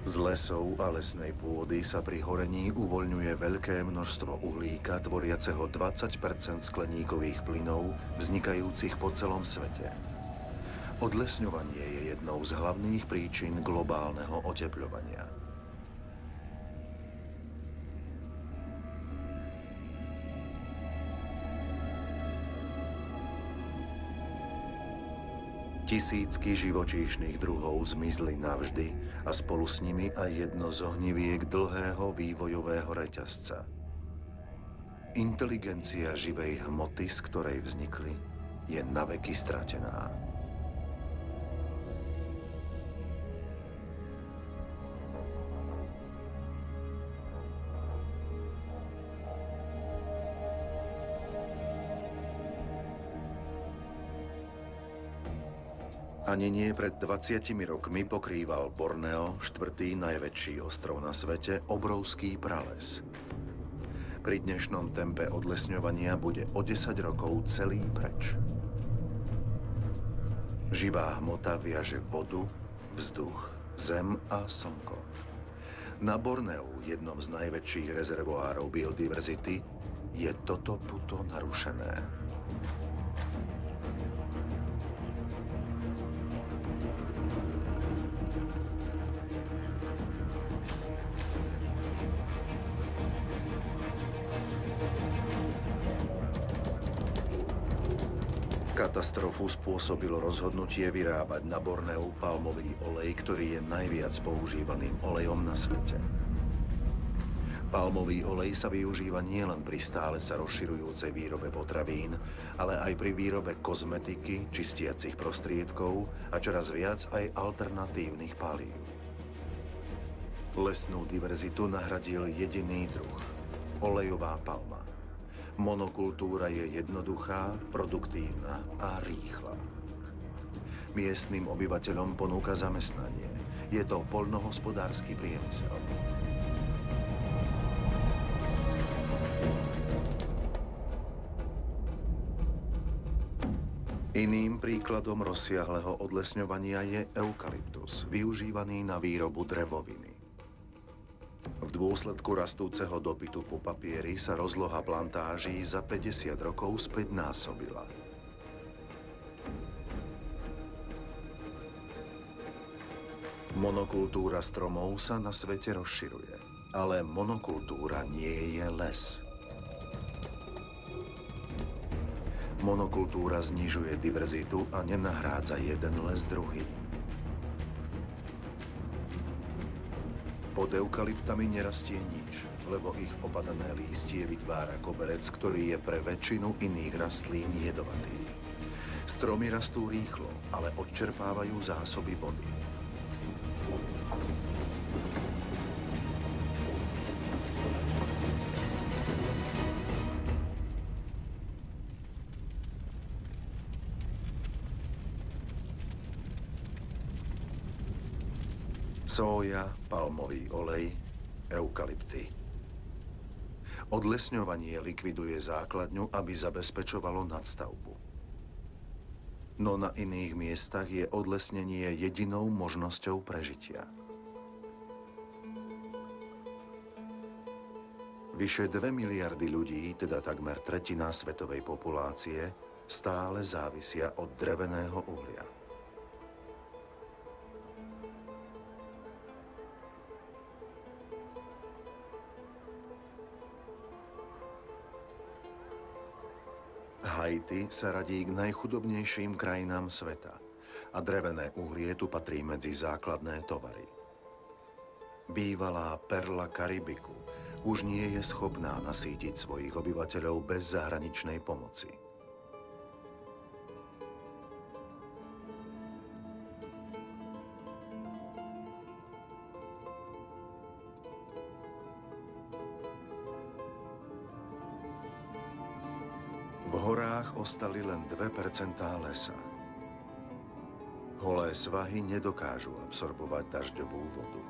Z lesov a lesnej pôdy sa pri horení uvoľňuje veľké množstvo uhlíka, tvoriaceho 20% skleníkových plynov, vznikajúcich po celom svete. Odlesňovanie je jednou z hlavných príčin globálneho otepľovania. Tisícky živočíšnych druhov zmizli navždy a spolu s nimi aj jedno z ohniviek dlhého vývojového reťazca. Inteligencia živej hmoty, z ktorej vznikli, je naveky stratená. Ani nie pred 20 rokmi pokrýval Borneo, štvrtý najväčší ostrov na svete, obrovský prales. Pri dnešnom tempe odlesňovania bude o 10 rokov celý preč. Živá hmota viaže vodu, vzduch, zem a slnko. Na Borneu, jednom z najväčších rezervoárov biodiverzity, je toto puto narušené. Katastrofu spôsobilo rozhodnutie vyrábať na Borneu palmový olej, ktorý je najviac používaným olejom na svete. Palmový olej sa využíva nielen pri stále sa rozširujúcej výrobe potravín, ale aj pri výrobe kozmetiky, čistiacich prostriedkov a čoraz viac aj alternatívnych palív. Lesnú diverzitu nahradil jediný druh – olejová palma. Monokultúra je jednoduchá, produktívna a rýchla. Miestnym obyvateľom ponúka zamestnanie. Je to poľnohospodársky priemysel. Iným príkladom rozsiahleho odlesňovania je eukalyptus, využívaný na výrobu drevoviny. V dôsledku rastúceho dopytu po papieri sa rozloha plantáží za 50 rokov späťnásobila. Monokultúra stromov sa na svete rozširuje, ale monokultúra nie je les. Monokultúra znižuje diverzitu a nenahrádza jeden les druhým. Pod eukalyptami nerastie nič, lebo ich opadané lístie vytvára koberec, ktorý je pre väčšinu iných rastlín jedovatý. Stromy rastú rýchlo, ale odčerpávajú zásoby vody. Sója, palmový olej, eukalypty. Odlesňovanie likviduje základňu, aby zabezpečovalo nadstavbu. No na iných miestach je odlesnenie jedinou možnosťou prežitia. Vyše 2 miliardy ľudí, teda takmer tretina svetovej populácie, stále závisia od dreveného uhlia. Haiti sa radí k najchudobnejším krajinám sveta a drevené uhlie tu patrí medzi základné tovary. Bývalá perla Karibiku už nie je schopná nasýtiť svojich obyvateľov bez zahraničnej pomoci. V horách ostali len 2% lesa. Holé svahy nedokážu absorbovať dažďovú vodu.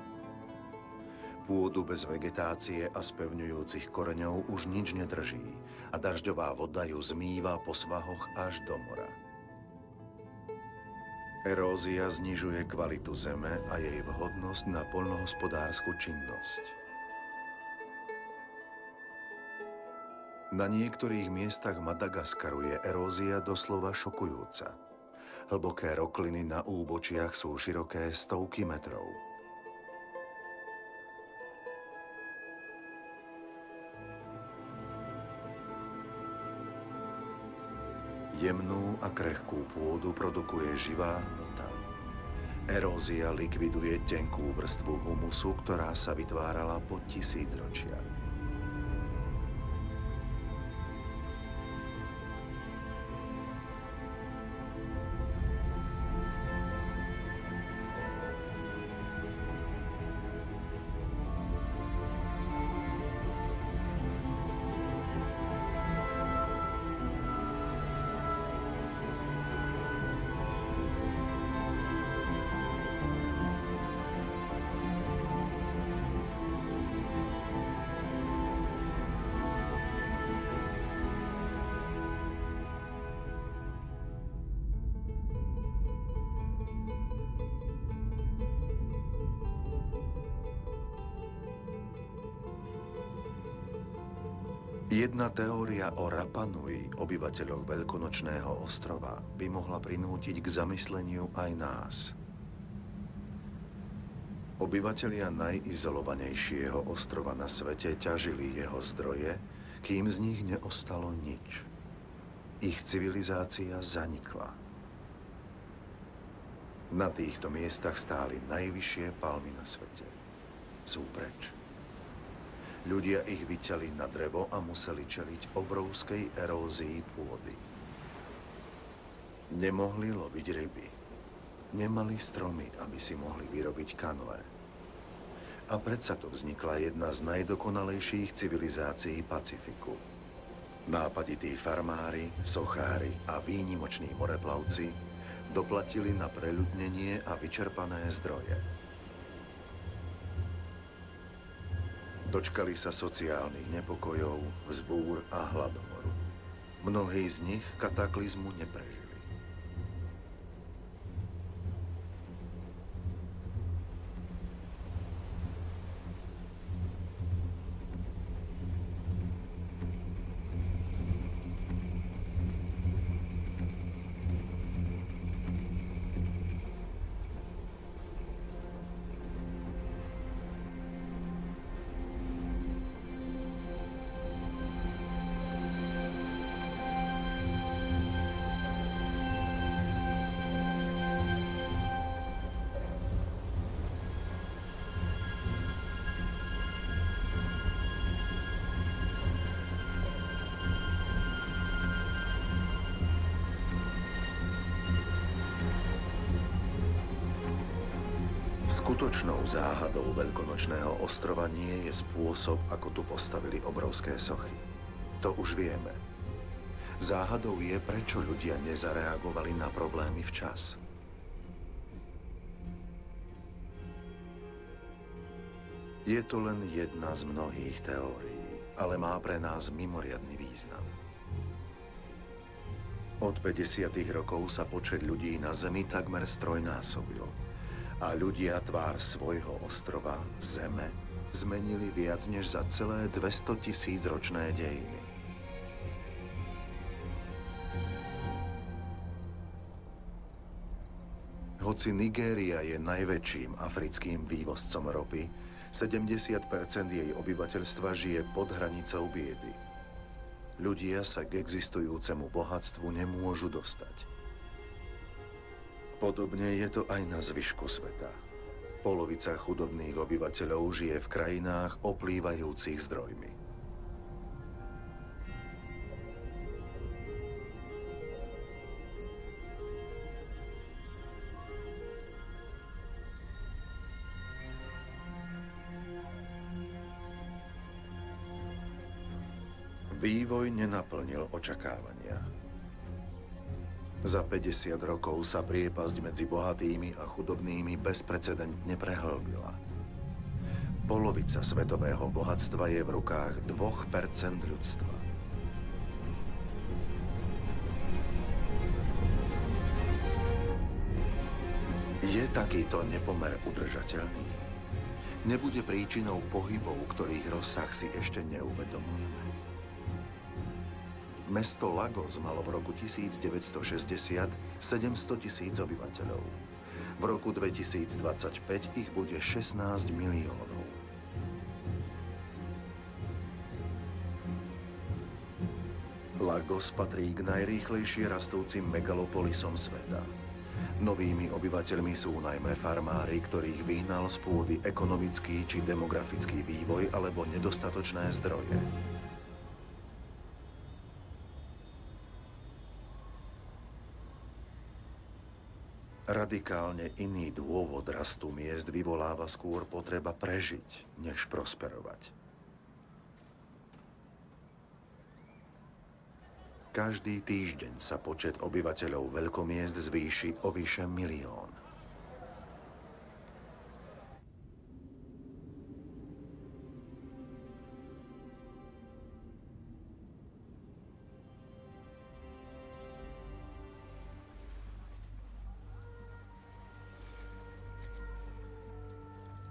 Pôdu bez vegetácie a spevňujúcich koreňov už nič nedrží a dažďová voda ju zmýva po svahoch až do mora. Erózia znižuje kvalitu zeme a jej vhodnosť na poľnohospodársku činnosť. Na niektorých miestach Madagaskaru je erózia doslova šokujúca. Hlboké rokliny na úbočiach sú široké stovky metrov. Jemnú a krehkú pôdu produkuje živá hmota. Erózia likviduje tenkú vrstvu humusu, ktorá sa vytvárala po tisícročia. Jedna teória o Rapa Nui, obyvateľoch Veľkonočného ostrova, by mohla prinútiť k zamysleniu aj nás. Obyvatelia najizolovanejšieho ostrova na svete ťažili jeho zdroje, kým z nich neostalo nič. Ich civilizácia zanikla. Na týchto miestach stáli najvyššie palmy na svete. Sú preč. Ľudia ich vyťali na drevo a museli čeliť obrovskej erózii pôdy. Nemohli loviť ryby. Nemali stromy, aby si mohli vyrobiť kanoe. A predsa tu vznikla jedna z najdokonalejších civilizácií Pacifiku. Nápadití farmári, sochári a výnimoční moreplavci doplatili na preľudnenie a vyčerpané zdroje. Dočkali sa sociálnych nepokojov, vzbúr a hladomoru. Mnohí z nich kataklizmu neprežili. Skutočnou záhadou Veľkonočného ostrova nie je spôsob, ako tu postavili obrovské sochy. To už vieme. Záhadou je, prečo ľudia nezareagovali na problémy včas. Je to len jedna z mnohých teórií, ale má pre nás mimoriadny význam. Od 50. rokov sa počet ľudí na Zemi takmer strojnásobil. A ľudia tvár svojho ostrova, Zeme, zmenili viac než za celé 200 000 ročné dejiny. Hoci Nigéria je najväčším africkým vývozcom ropy, 70% jej obyvateľstva žije pod hranicou biedy. Ľudia sa k existujúcemu bohatstvu nemôžu dostať. Podobne je to aj na zvyšku sveta. Polovica chudobných obyvateľov žije v krajinách oplývajúcich zdrojmi. Vývoj nenaplnil očakávania. Za 50 rokov sa priepasť medzi bohatými a chudobnými bezprecedentne prehlbila. Polovica svetového bohatstva je v rukách 2% ľudstva. Je takýto nepomer udržateľný? Nebude príčinou pohybov, ktorých rozsah si ešte neuvedomujeme? Mesto Lagos malo v roku 1960 700 000 obyvateľov. V roku 2025 ich bude 16 miliónov. Lagos patrí k najrýchlejšie rastúcim megalopolisom sveta. Novými obyvateľmi sú najmä farmári, ktorých vyhnal z pôdy ekonomický či demografický vývoj alebo nedostatočné zdroje. Radikálne iný dôvod rastu miest vyvoláva skôr potreba prežiť, než prosperovať. Každý týždeň sa počet obyvateľov veľkomiest zvýši o vyše 1 000 000.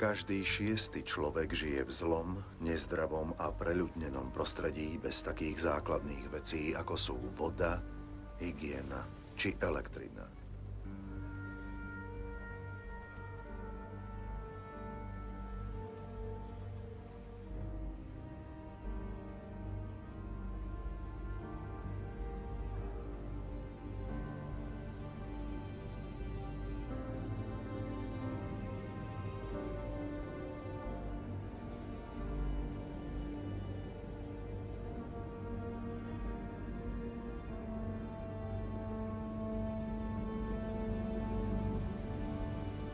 Každý 6. človek žije v zlom, nezdravom a preľudnenom prostredí bez takých základných vecí, ako sú voda, hygiena či elektrina.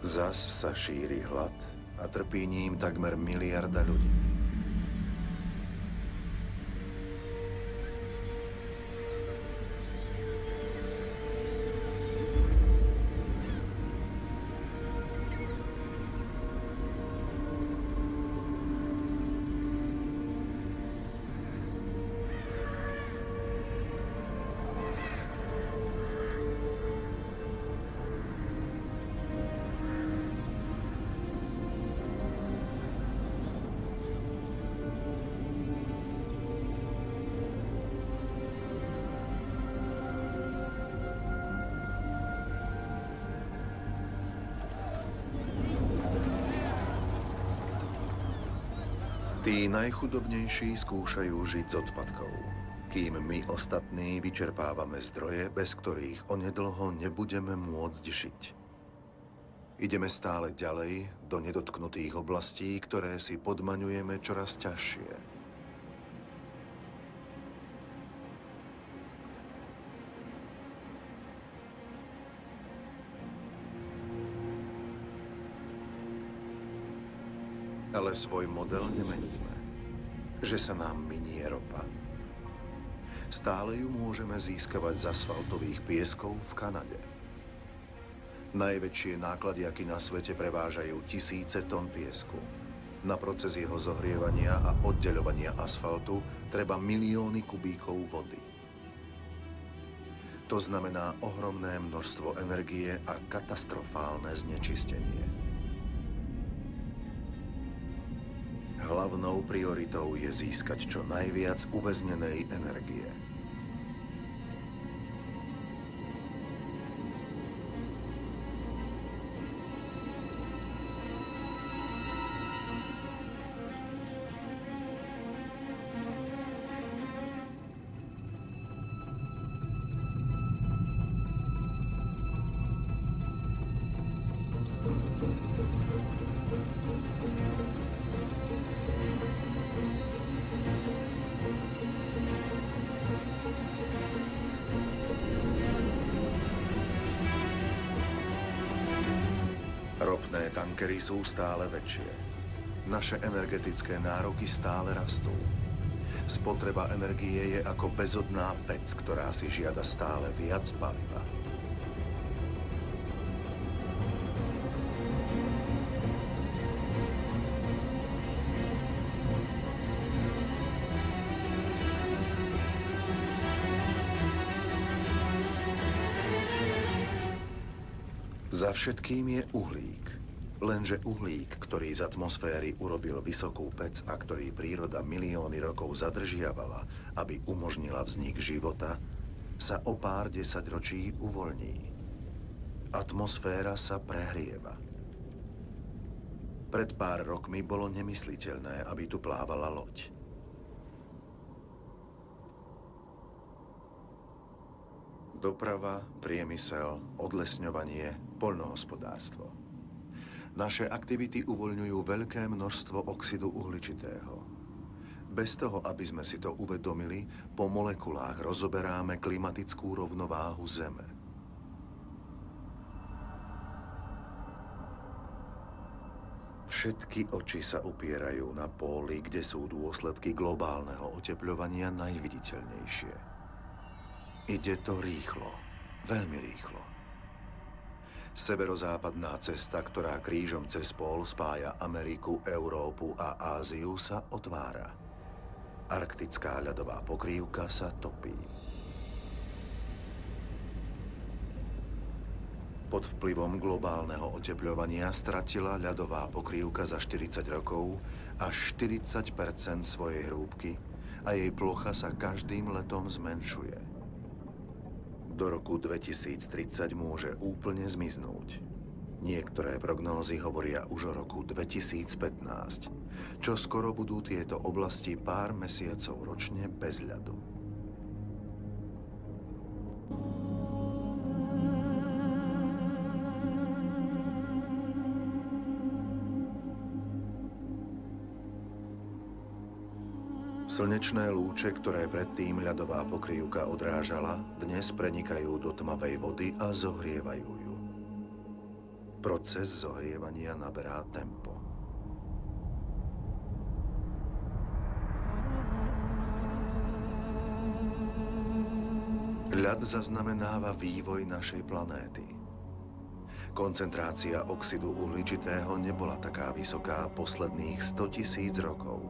Zas sa šíri hlad a trpí ním takmer 1 miliarda ľudí. Tí najchudobnejší skúšajú žiť z odpadkov, kým my ostatní vyčerpávame zdroje, bez ktorých onedlho nebudeme môcť žiť. Ideme stále ďalej do nedotknutých oblastí, ktoré si podmaňujeme čoraz ťažšie. Ale svoj model nemeníme. Že sa nám minie ropa. Stále ju môžeme získavať z asfaltových pieskov v Kanade. Najväčšie nákladiaky na svete prevážajú tisíce tón piesku. Na proces jeho zohrievania a oddeľovania asfaltu treba milióny kubíkov vody. To znamená ohromné množstvo energie a katastrofálne znečistenie. Hlavnou prioritou je získať čo najviac uväznenej energie. Ropné tankery sú stále väčšie. Naše energetické nároky stále rastú. Spotreba energie je ako bezodná pec, ktorá si žiada stále viac paliva. Za všetkým je uhlík. Lenže uhlík, ktorý z atmosféry urobil vysokú pec a ktorý príroda milióny rokov zadržiavala, aby umožnila vznik života, sa o pár desaťročí uvoľní. Atmosféra sa prehrieva. Pred pár rokmi bolo nemysliteľné, aby tu plávala loď. Doprava, priemysel, odlesňovanie, poľnohospodárstvo. Naše aktivity uvoľňujú veľké množstvo oxidu uhličitého. Bez toho, aby sme si to uvedomili, po molekulách rozoberáme klimatickú rovnováhu Zeme. Všetky oči sa upierajú na póly, kde sú dôsledky globálneho otepľovania najviditeľnejšie. Ide to rýchlo, veľmi rýchlo. Severozápadná cesta, ktorá krížom cez pól spája Ameriku, Európu a Áziu, sa otvára. Arktická ľadová pokrývka sa topí. Pod vplyvom globálneho otepľovania stratila ľadová pokrývka za 40 rokov až 40% svojej hrúbky a jej plocha sa každým letom zmenšuje. Do roku 2030 môže úplne zmiznúť. Niektoré prognózy hovoria už o roku 2015, čo skoro budú tieto oblasti pár mesiacov ročne bez ľadu. Slnečné lúče, ktoré predtým ľadová pokrývka odrážala, dnes prenikajú do tmavej vody a zohrievajú ju. Proces zohrievania naberá tempo. Ľad zaznamenáva vývoj našej planéty. Koncentrácia oxidu uhličitého nebola taká vysoká posledných 100 000 rokov.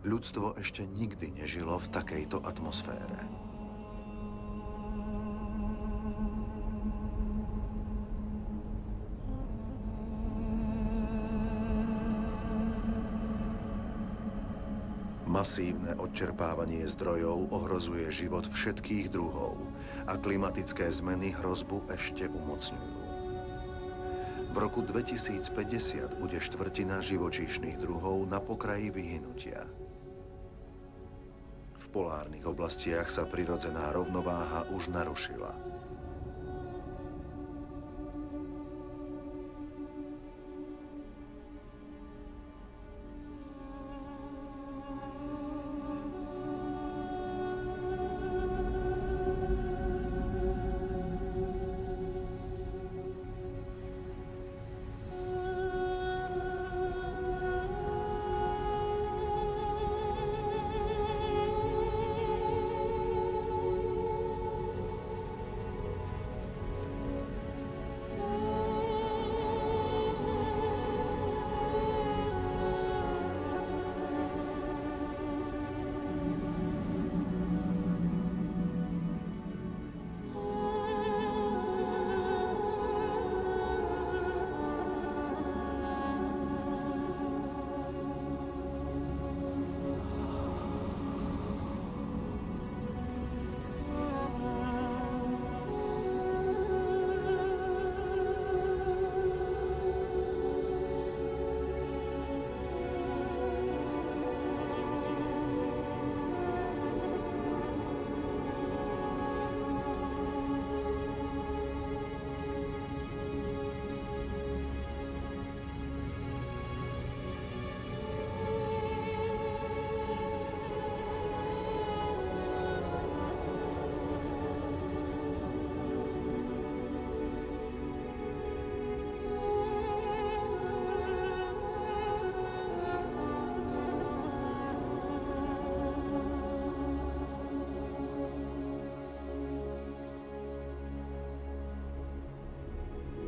Ľudstvo ešte nikdy nežilo v takejto atmosfére. Masívne odčerpávanie zdrojov ohrozuje život všetkých druhov a klimatické zmeny hrozbu ešte umocňujú. V roku 2050 bude štvrtina živočíšnych druhov na pokraji vyhynutia. V polárnych oblastiach sa prirodzená rovnováha už narušila.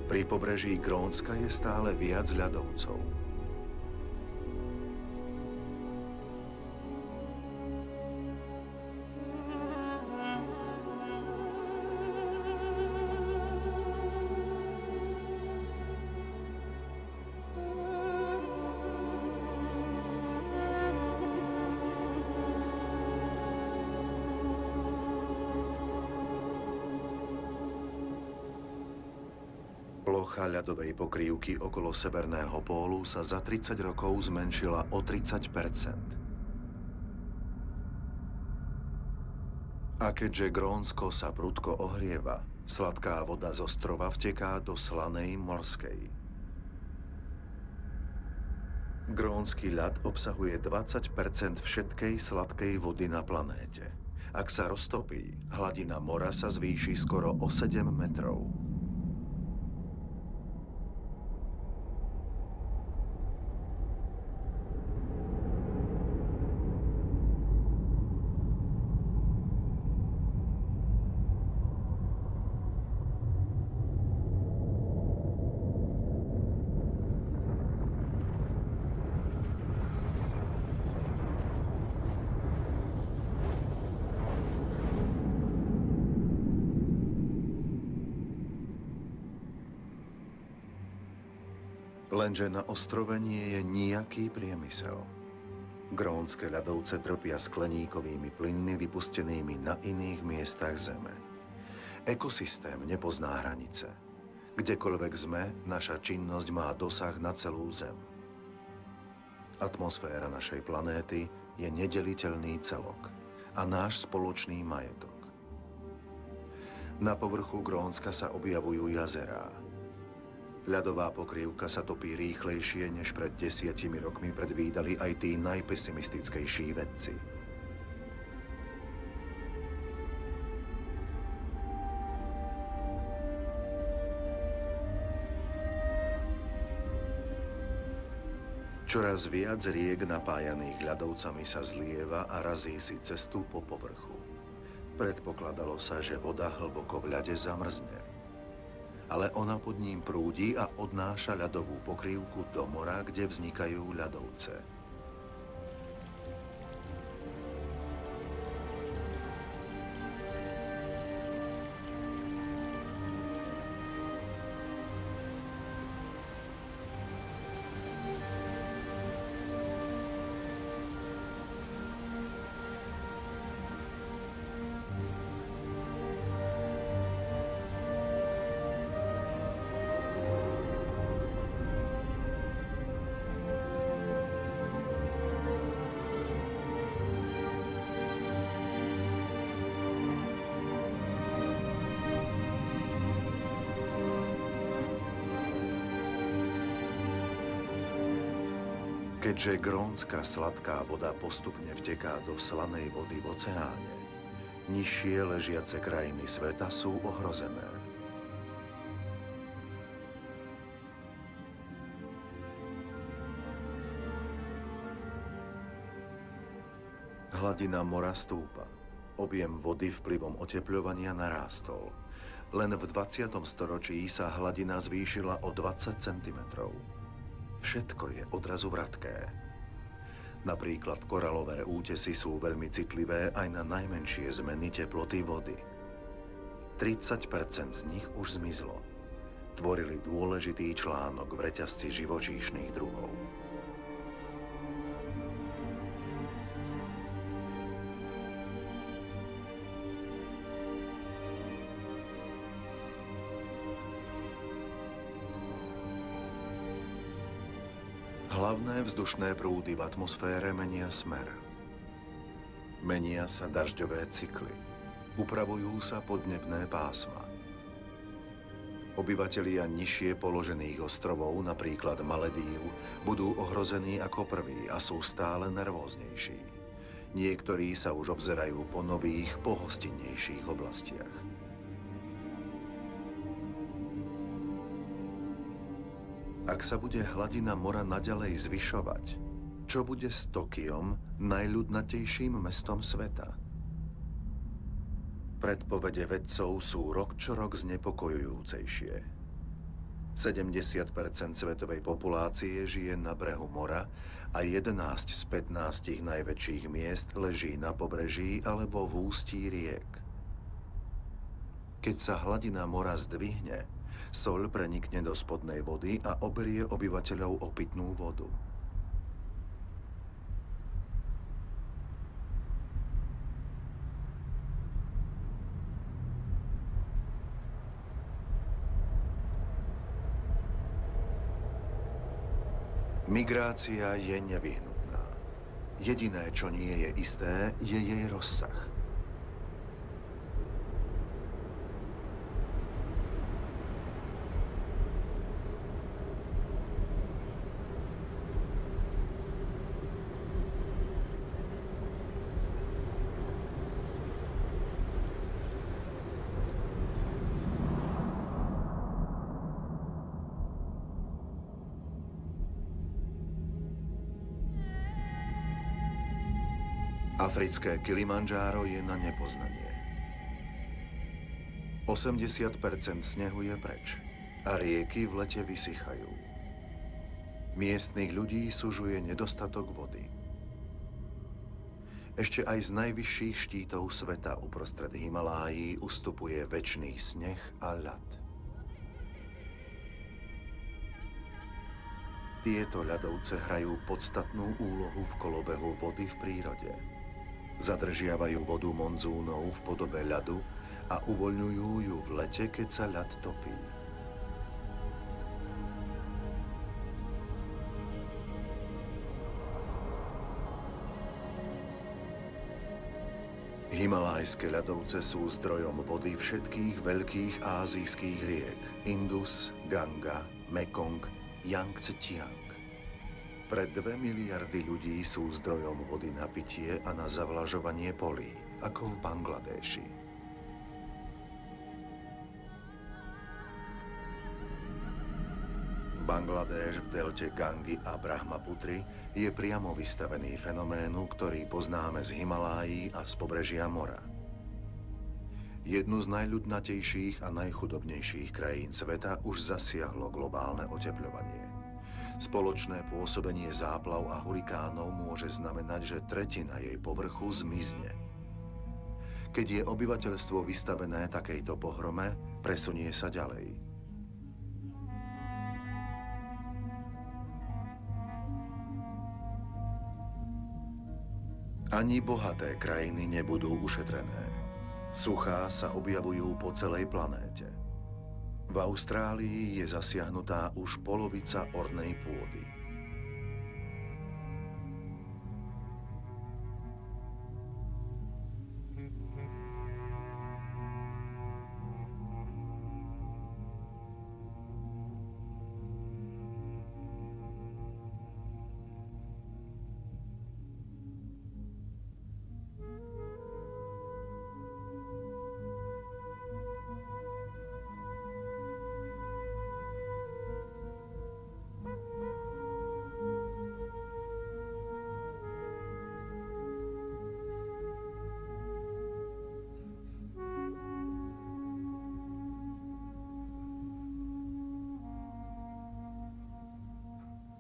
Pri pobreží Grónska je stále viac ľadovcov. Plocha ľadovej pokrývky okolo severného pólu sa za 30 rokov zmenšila o 30 A keďže Grónsko sa prudko ohrieva, sladká voda z ostrova vteká do slanej morskej. Grónsky ľad obsahuje 20 všetkej sladkej vody na planéte. Ak sa roztopí, hladina mora sa zvýši skoro o 7 metrov. Lenže na ostrove nie je nijaký priemysel. Grónske ľadovce trpia skleníkovými plynmi vypustenými na iných miestach Zeme. Ekosystém nepozná hranice. Kdekoľvek sme, naša činnosť má dosah na celú Zem. Atmosféra našej planéty je nedeliteľný celok a náš spoločný majetok. Na povrchu Grónska sa objavujú jazerá. Ľadová pokrývka sa topí rýchlejšie, než pred 10 rokmi predvídali aj tí najpesimistickejší vedci. Čoraz viac riek napájaných ľadovcami sa zlieva a razí si cestu po povrchu. Predpokladalo sa, že voda hlboko v ľade zamrzne. Ale ona pod ním prúdi a odnáša ľadovú pokrývku do mora, kde vznikajú ľadovce. Keďže grónska sladká voda postupne vteká do slanej vody v oceáne, nižšie ležiace krajiny sveta sú ohrozené. Hladina mora stúpa. Objem vody vplyvom otepľovania narástol. Len v 20. storočí sa hladina zvýšila o 20 cm. Všetko je odrazu vratké. Napríklad koralové útesy sú veľmi citlivé aj na najmenšie zmeny teploty vody. 30% z nich už zmizlo. Tvorili dôležitý článok v reťazci živočíšnych druhov. Hlavné vzdušné prúdy v atmosfére menia smer. Menia sa dažďové cykly. Upravujú sa podnebné pásma. Obyvatelia nižšie položených ostrovov, napríklad Maledív, budú ohrození ako prví a sú stále nervóznejší. Niektorí sa už obzerajú po nových, pohostinnejších oblastiach. Ak sa bude hladina mora naďalej zvyšovať, čo bude s Tokiom, najľudnatejším mestom sveta? Predpovede vedcov sú rok čo rok znepokojujúcejšie. 70% svetovej populácie žije na brehu mora a 11 z 15 najväčších miest leží na pobreží alebo v ústí riek. Keď sa hladina mora zdvihne, soľ prenikne do spodnej vody a oberie obyvateľov o pitnú vodu. Migrácia je nevyhnutná. Jediné, čo nie je isté, je jej rozsah. Africké Kilimandžáro je na nepoznanie. 80% snehu je preč a rieky v lete vysychajú. Miestnych ľudí sužuje nedostatok vody. Ešte aj z najvyšších štítov sveta uprostred Himalájí ustupuje večný sneh a ľad. Tieto ľadovce hrajú podstatnú úlohu v kolobehu vody v prírode. Zadržiavajú vodu monzúnov v podobe ľadu a uvoľňujú ju v lete, keď sa ľad topí. Himalajské ľadovce sú zdrojom vody všetkých veľkých ázijských riek Indus, Ganga, Mekong, Jangtse-Kiang. Pre 2 miliardy ľudí sú zdrojom vody na pitie a na zavlažovanie polí, ako v Bangladéši. Bangladéš v delte Gangy a Brahmaputry je priamo vystavený fenoménu, ktorý poznáme z Himalájí a z pobrežia mora. Jednu z najľudnatejších a najchudobnejších krajín sveta už zasiahlo globálne otepľovanie. Spoločné pôsobenie záplav a hurikánov môže znamenať, že tretina jej povrchu zmizne. Keď je obyvateľstvo vystavené takejto pohrome, presunie sa ďalej. Ani bohaté krajiny nebudú ušetrené. Suchá sa objavujú po celej planéte. V Austrálii je zasiahnutá už polovica ornej pôdy.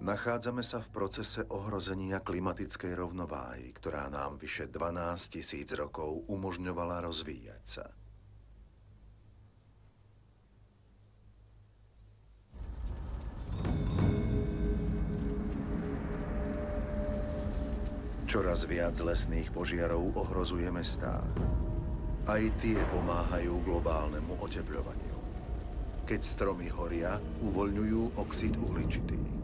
Nachádzame sa v procese ohrozenia klimatickej rovnováhy, ktorá nám vyše 12 000 rokov umožňovala rozvíjať sa. Čoraz viac lesných požiarov ohrozuje mestá. Aj tie pomáhajú globálnemu otepľovaniu. Keď stromy horia, uvoľňujú oxid uhličitý.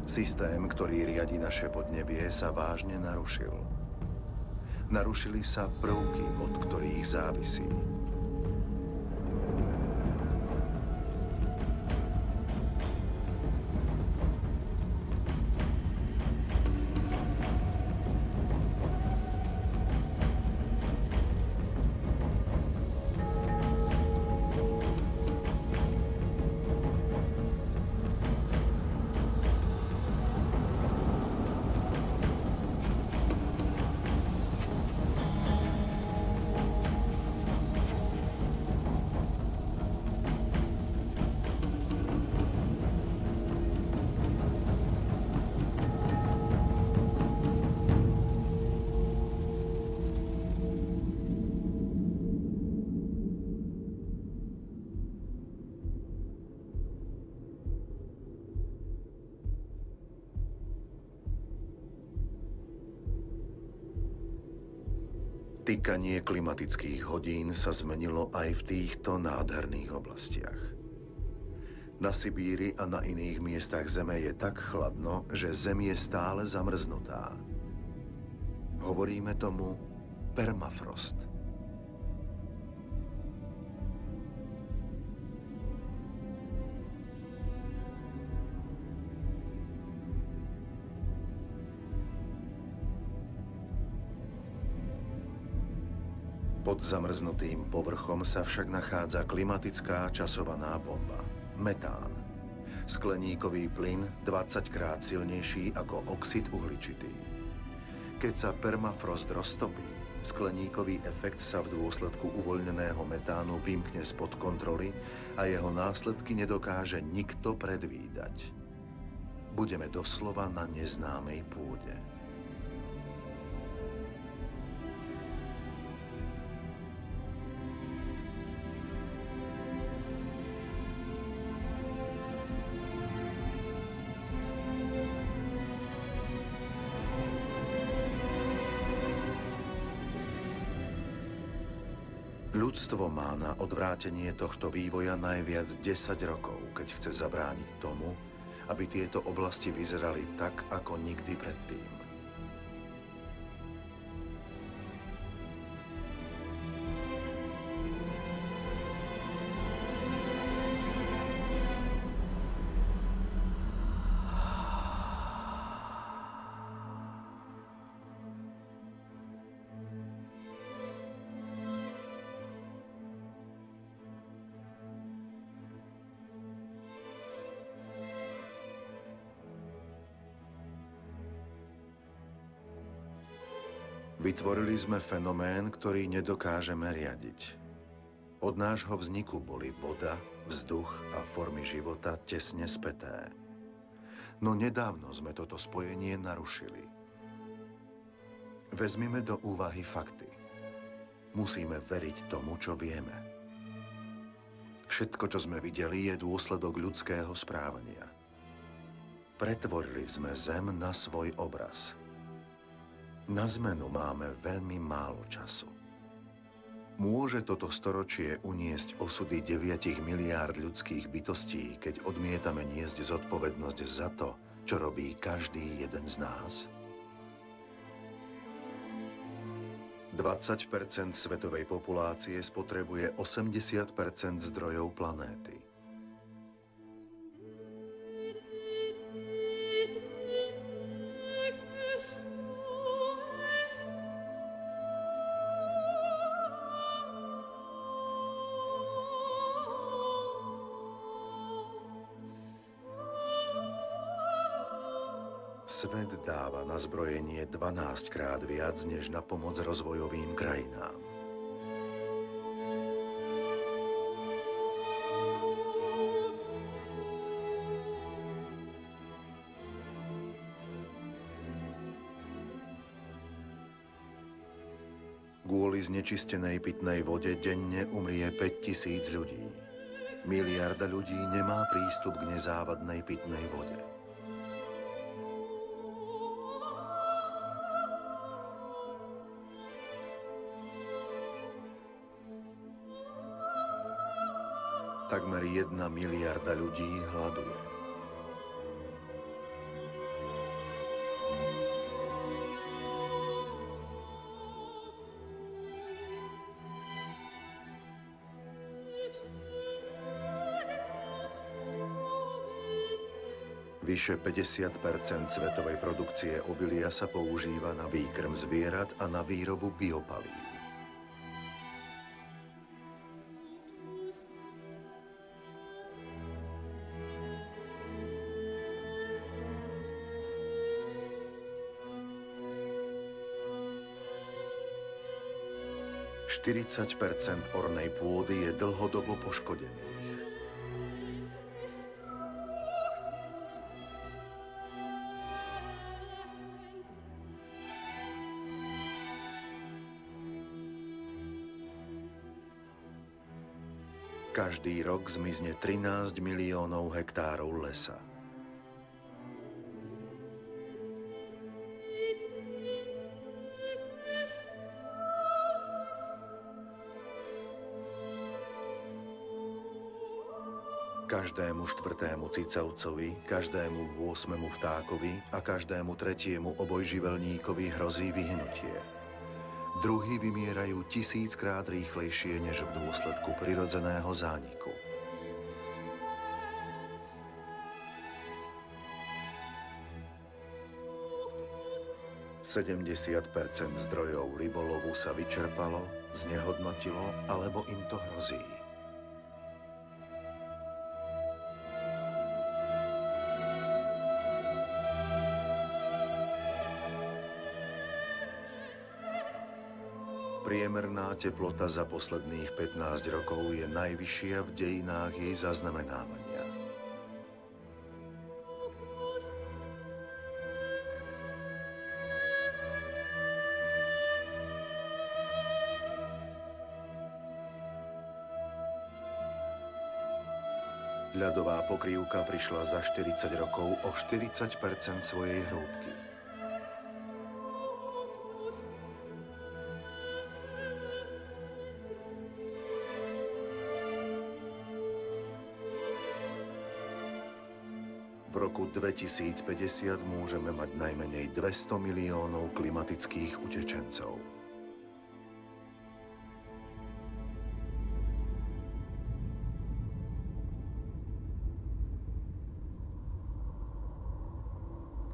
Systém, ktorý riadi naše podnebie, sa vážne narušil. Narušili sa prvky, od ktorých závisí. Tykanie klimatických hodín sa zmenilo aj v týchto nádherných oblastiach. Na Sibíri a na iných miestach Zeme je tak chladno, že Zem je stále zamrznutá. Hovoríme tomu permafrost. Pod zamrznutým povrchom sa však nachádza klimatická časovaná bomba – metán. Skleníkový plyn 20-krát silnejší ako oxid uhličitý. Keď sa permafrost roztopí, skleníkový efekt sa v dôsledku uvoľneného metánu vymkne spod kontroly a jeho následky nedokáže nikto predvídať. Budeme doslova na neznámej pôde. Ľudstvo má na odvrátenie tohto vývoja najviac 10 rokov, keď chce zabrániť tomu, aby tieto oblasti vyzerali tak, ako nikdy predtým. Vytvorili sme fenomén, ktorý nedokážeme riadiť. Od nášho vzniku boli voda, vzduch a formy života tesne späté. No nedávno sme toto spojenie narušili. Vezmime do úvahy fakty. Musíme veriť tomu, čo vieme. Všetko, čo sme videli, je dôsledok ľudského správania. Pretvorili sme Zem na svoj obraz. Na zmenu máme veľmi málo času. Môže toto storočie uniesť osudy 9 miliárd ľudských bytostí, keď odmietame niesť zodpovednosť za to, čo robí každý jeden z nás? 20% svetovej populácie spotrebuje 80% zdrojov planéty. Svet dáva na zbrojenie 12-krát viac, než na pomoc rozvojovým krajinám. Kvôli znečistenej pitnej vode denne umrie 5000 ľudí. Miliarda ľudí nemá prístup k nezávadnej pitnej vode. Takmer 1 miliarda ľudí hladuje. Vyše 50% svetovej produkcie obilia sa používa na výkrm zvierat a na výrobu biopalív. Štyridsať % ornej pôdy je dlhodobo poškodených. Každý rok zmizne 13 miliónov hektárov lesa. Každému 4. cicavcovi, každému 8. vtákovi a každému 3. obojživelníkovi hrozí vyhnutie. Druhy vymierajú 1000-krát rýchlejšie než v dôsledku prirodzeného zániku. Sedemdesiat % zdrojov rybolovu sa vyčerpalo, znehodnotilo alebo im to hrozí. Priemerná teplota za posledných 15 rokov je najvyššia v dejinách jej zaznamenávania. Ľadová pokrývka prišla za 40 rokov o 40% svojej hrúbky. V roku 2050 môžeme mať najmenej 200 miliónov klimatických utečencov.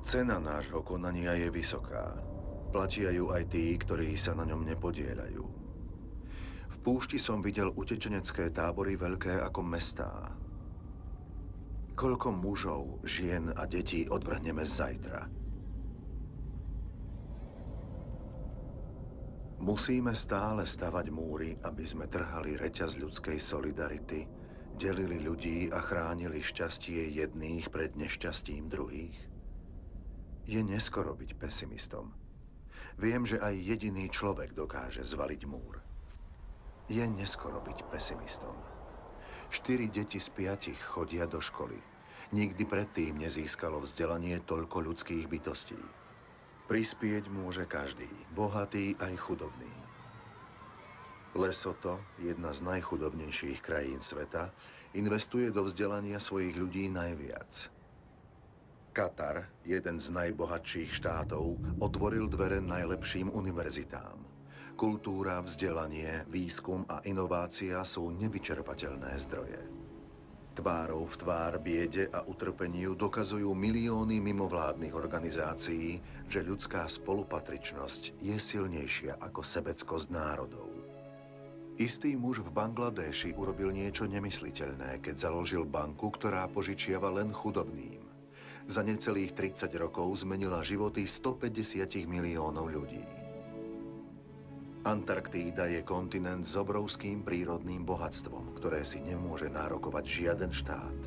Cena nášho konania je vysoká. Platia ju aj tí, ktorí sa na ňom nepodieľajú. V púšti som videl utečenecké tábory veľké ako mestá. Koľko mužov, žien a detí odvrhneme zajtra? Musíme stále stavať múry, aby sme trhali reťaz ľudskej solidarity, delili ľudí a chránili šťastie jedných pred nešťastím druhých? Je neskoro byť pesimistom. Viem, že aj jediný človek dokáže zvaliť múr. Je neskoro byť pesimistom. 4 deti z 5 chodia do školy. Nikdy predtým nezískalo vzdelanie toľko ľudských bytostí. Prispieť môže každý, bohatý aj chudobný. Lesotho, jedna z najchudobnejších krajín sveta, investuje do vzdelania svojich ľudí najviac. Katar, jeden z najbohatších štátov, otvoril dvere najlepším univerzitám. Kultúra, vzdelanie, výskum a inovácia sú nevyčerpateľné zdroje. Tvárou v tvár biede a utrpeniu dokazujú milióny mimovládnych organizácií, že ľudská spolupatričnosť je silnejšia ako sebeckosť národov. Istý muž v Bangladéši urobil niečo nemysliteľné, keď založil banku, ktorá požičiava len chudobným. Za necelých 30 rokov zmenila životy 150 miliónov ľudí. Antarktída je kontinent s obrovským prírodným bohatstvom, ktoré si nemôže nárokovať žiaden štát.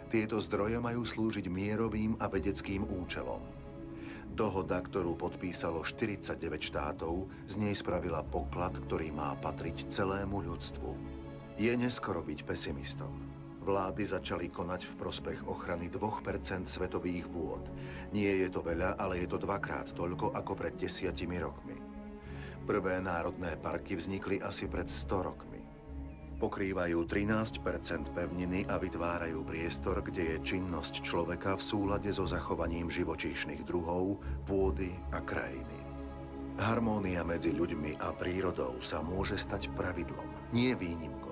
Tieto zdroje majú slúžiť mierovým a vedeckým účelom. Dohoda, ktorú podpísalo 49 štátov, z nej spravila poklad, ktorý má patriť celému ľudstvu. Je neskoro byť pesimistom. Vlády začali konať v prospech ochrany 2% svetových vôd. Nie je to veľa, ale je to 2-krát toľko ako pred 10 rokmi. Prvé národné parky vznikli asi pred 100 rokmi. Pokrývajú 13% pevniny a vytvárajú priestor, kde je činnosť človeka v súlade so zachovaním živočíšnych druhov, pôdy a krajiny. Harmónia medzi ľuďmi a prírodou sa môže stať pravidlom, nie výnimkou.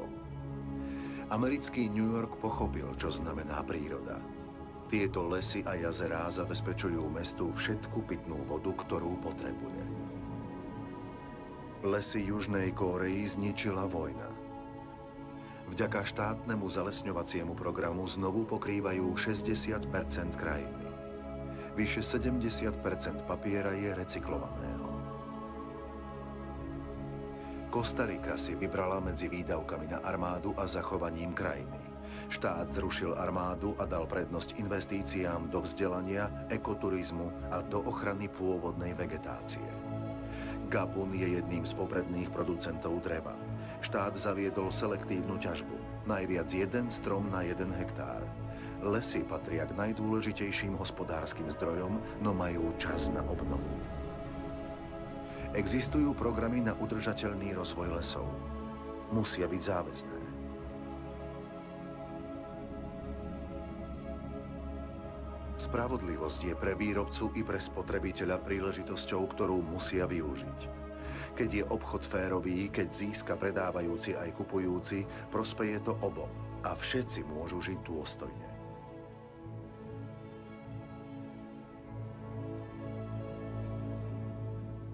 Americký New York pochopil, čo znamená príroda. Tieto lesy a jazerá zabezpečujú mestu všetku pitnú vodu, ktorú potrebuje. Lesy Južnej Kórey zničila vojna. Vďaka štátnemu zalesňovaciemu programu znovu pokrývajú 60% krajiny. Vyše 70% papiera je recyklovaného. Kostarika si vybrala medzi výdavkami na armádu a zachovaním krajiny. Štát zrušil armádu a dal prednosť investíciám do vzdelania, ekoturizmu a do ochrany pôvodnej vegetácie. Gabun je jedným z popredných producentov dreva. Štát zaviedol selektívnu ťažbu. Najviac 1 strom na 1 hektár. Lesy patria k najdôležitejším hospodárskym zdrojom, no majú čas na obnovu. Existujú programy na udržateľný rozvoj lesov. Musia byť záväzné. Spravodlivosť je pre výrobcu i pre spotrebiteľa príležitosťou, ktorú musia využiť. Keď je obchod férový, keď získa predávajúci aj kupujúci, prospeje to obom a všetci môžu žiť dôstojne.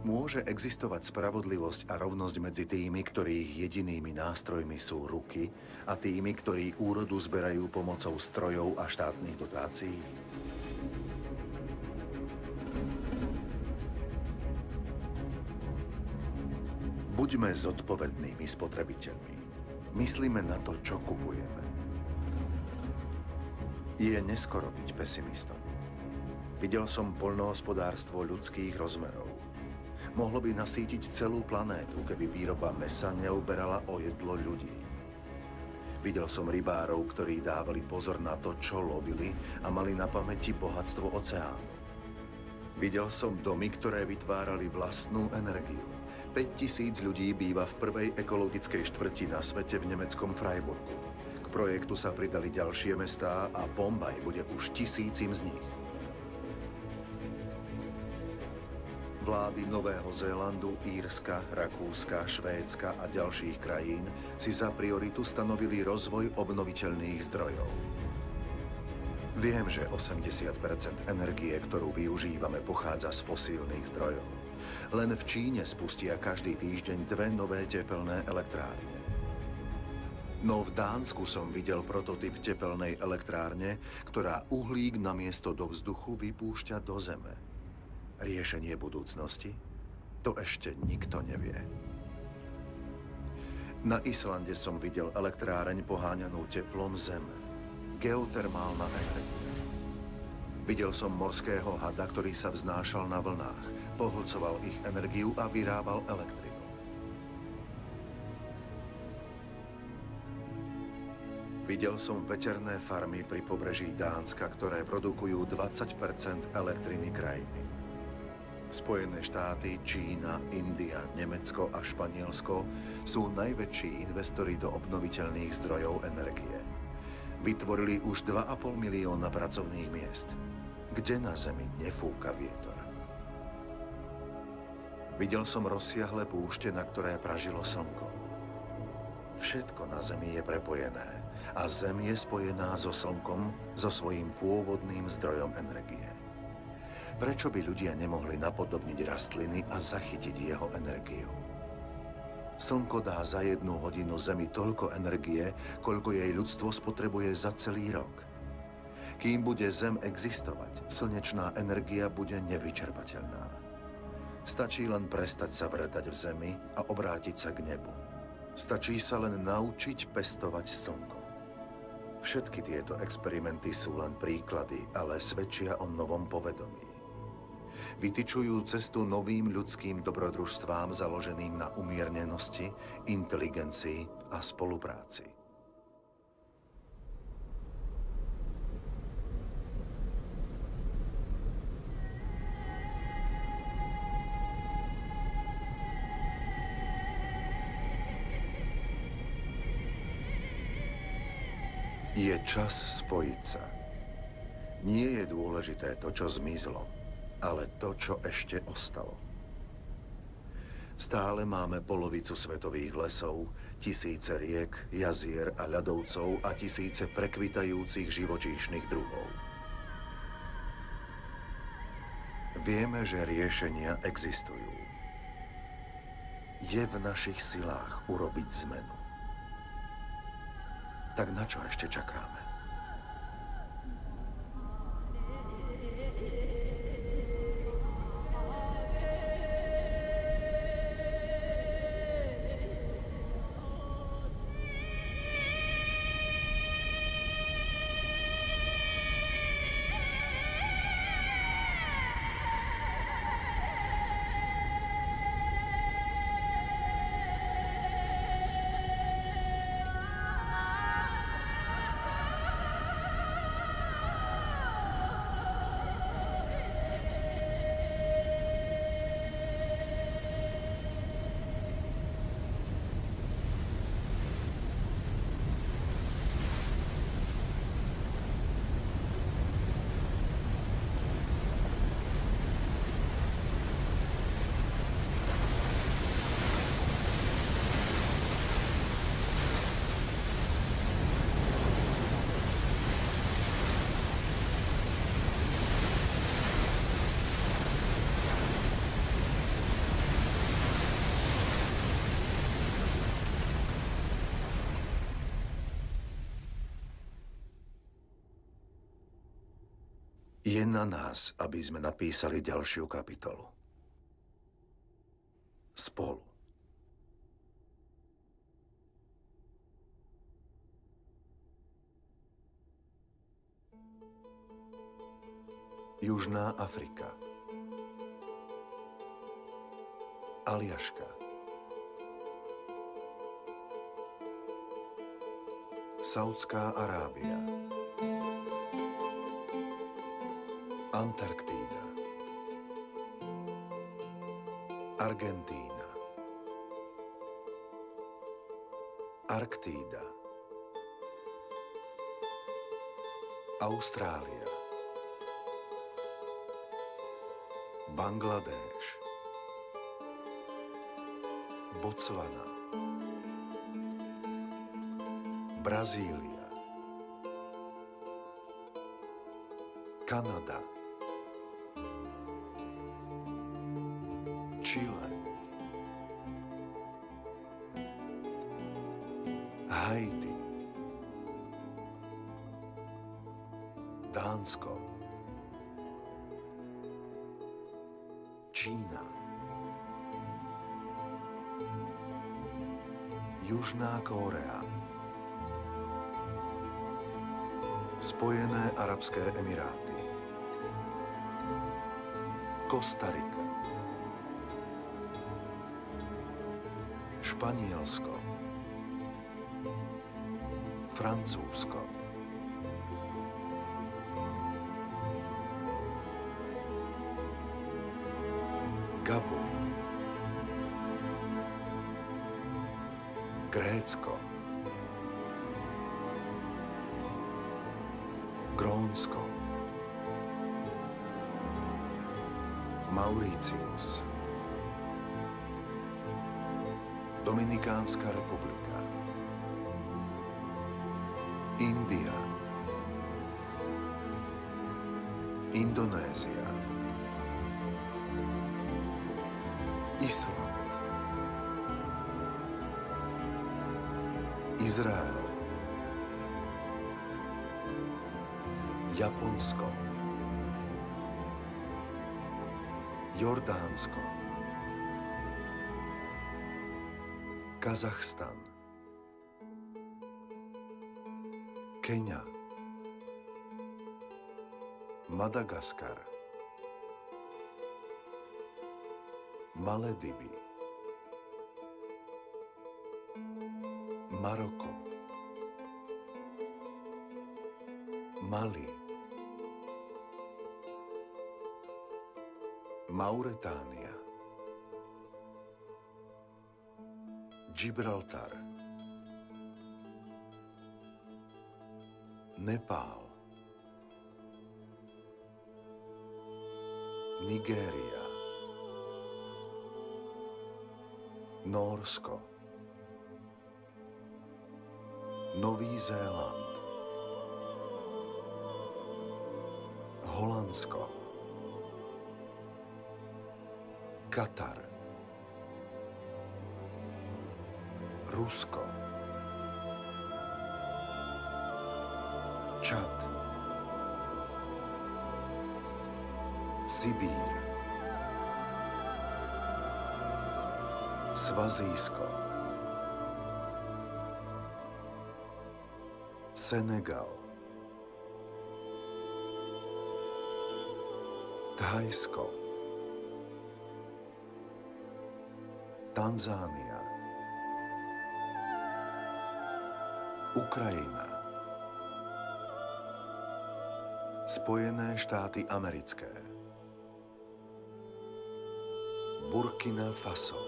Môže existovať spravodlivosť a rovnosť medzi tými, ktorých jedinými nástrojmi sú ruky, a tými, ktorí úrodu zberajú pomocou strojov a štátnych dotácií? Buďme zodpovednými spotrebiteľmi. Myslíme na to, čo kupujeme. Je neskoro byť pesimistom. Videl som poľnohospodárstvo ľudských rozmerov. Mohlo by nasýtiť celú planétu, keby výroba mäsa neuberala o jedlo ľudí. Videl som rybárov, ktorí dávali pozor na to, čo lovili a mali na pamäti bohatstvo oceánu. Videl som domy, ktoré vytvárali vlastnú energiu. 5000 ľudí býva v prvej ekologickej štvrti na svete v nemeckom Freiburgu. K projektu sa pridali ďalšie mestá a Bombaj bude už 1000 z nich. Vlády Nového Zélandu, Írska, Rakúska, Švédska a ďalších krajín si za prioritu stanovili rozvoj obnoviteľných zdrojov. Viem, že 80% energie, ktorú využívame, pochádza z fosílnych zdrojov. Len v Číne spustia každý týždeň 2 nové tepelné elektrárne. No v Dánsku som videl prototyp tepelnej elektrárne, ktorá uhlík namiesto do vzduchu vypúšťa do zeme. Riešenie budúcnosti? To ešte nikto nevie. Na Islande som videl elektráreň poháňanú teplom zeme. Geotermálna energia. Videl som morského hada, ktorý sa vznášal na vlnách, pohlcoval ich energiu a vyrábal elektrinu. Videl som veterné farmy pri pobreží Dánska, ktoré produkujú 20% elektriny krajiny. Spojené štáty, Čína, India, Nemecko a Španielsko sú najväčší investori do obnoviteľných zdrojov energie. Vytvorili už 2,5 milióna pracovných miest. Kde na Zemi nefúka vietor? Videl som rozsiahle púšte, na ktoré pražilo slnko. Všetko na Zemi je prepojené a Zem je spojená so slnkom, so svojím pôvodným zdrojom energie. Prečo by ľudia nemohli napodobniť rastliny a zachytiť jeho energiu? Slnko dá za 1 hodinu Zemi toľko energie, koľko jej ľudstvo spotrebuje za celý rok. Kým bude Zem existovať, slnečná energia bude nevyčerpateľná. Stačí len prestať sa vrtať v Zemi a obrátiť sa k nebu. Stačí sa len naučiť pestovať slnko. Všetky tieto experimenty sú len príklady, ale svedčia o novom povedomí. Vytyčujú cestu novým ľudským dobrodružstvám založeným na umiernenosti, inteligencii a spolupráci. Je čas spojiť sa. Nie je dôležité to, čo zmizlo, ale to, čo ešte ostalo. Stále máme polovicu svetových lesov, tisíce riek, jazier a ľadovcov a tisíce prekvitajúcich živočíšnych druhov. Vieme, že riešenia existujú. Je v našich silách urobiť zmenu. Tak na čo ešte čakáme? Je na nás, aby sme napísali ďalšiu kapitolu. Spolu. Južná Afrika. Aljaška. Saudská Arábia. Antarktída. Argentína. Arktída. Austrália. Bangladéš. Botswana. Brazília. Kanada. Chile. Haiti. Dánsko. Čína. Južná Kórea. Spojené arabské emiráty. Kostarika. Španielsko. Francúzsko. Gabon. Grécko. Grónsko. Mauritius. Dominikánska republika. India. Indonézia. Island. Izrael. Japonsko. Jordánsko. Kazachstan. Keňa. Madagaskar. Maledivy. Maroko. Mali. Mauretánia. Gibraltar. Nepál. Nigéria. Nórsko. Nový Zéland. Holandsko. Katar. Rusko. Čad. Sibír. Svazísko. Senegal. Thajsko. Tanzánia. Ukrajina. Spojené štáty americké. Burkina Faso.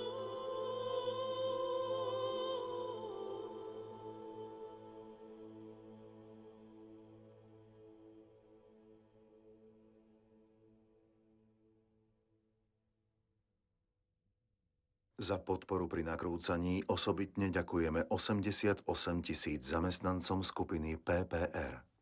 Za podporu pri nakrúcaní osobitne ďakujeme 88 000 zamestnancom skupiny PPR.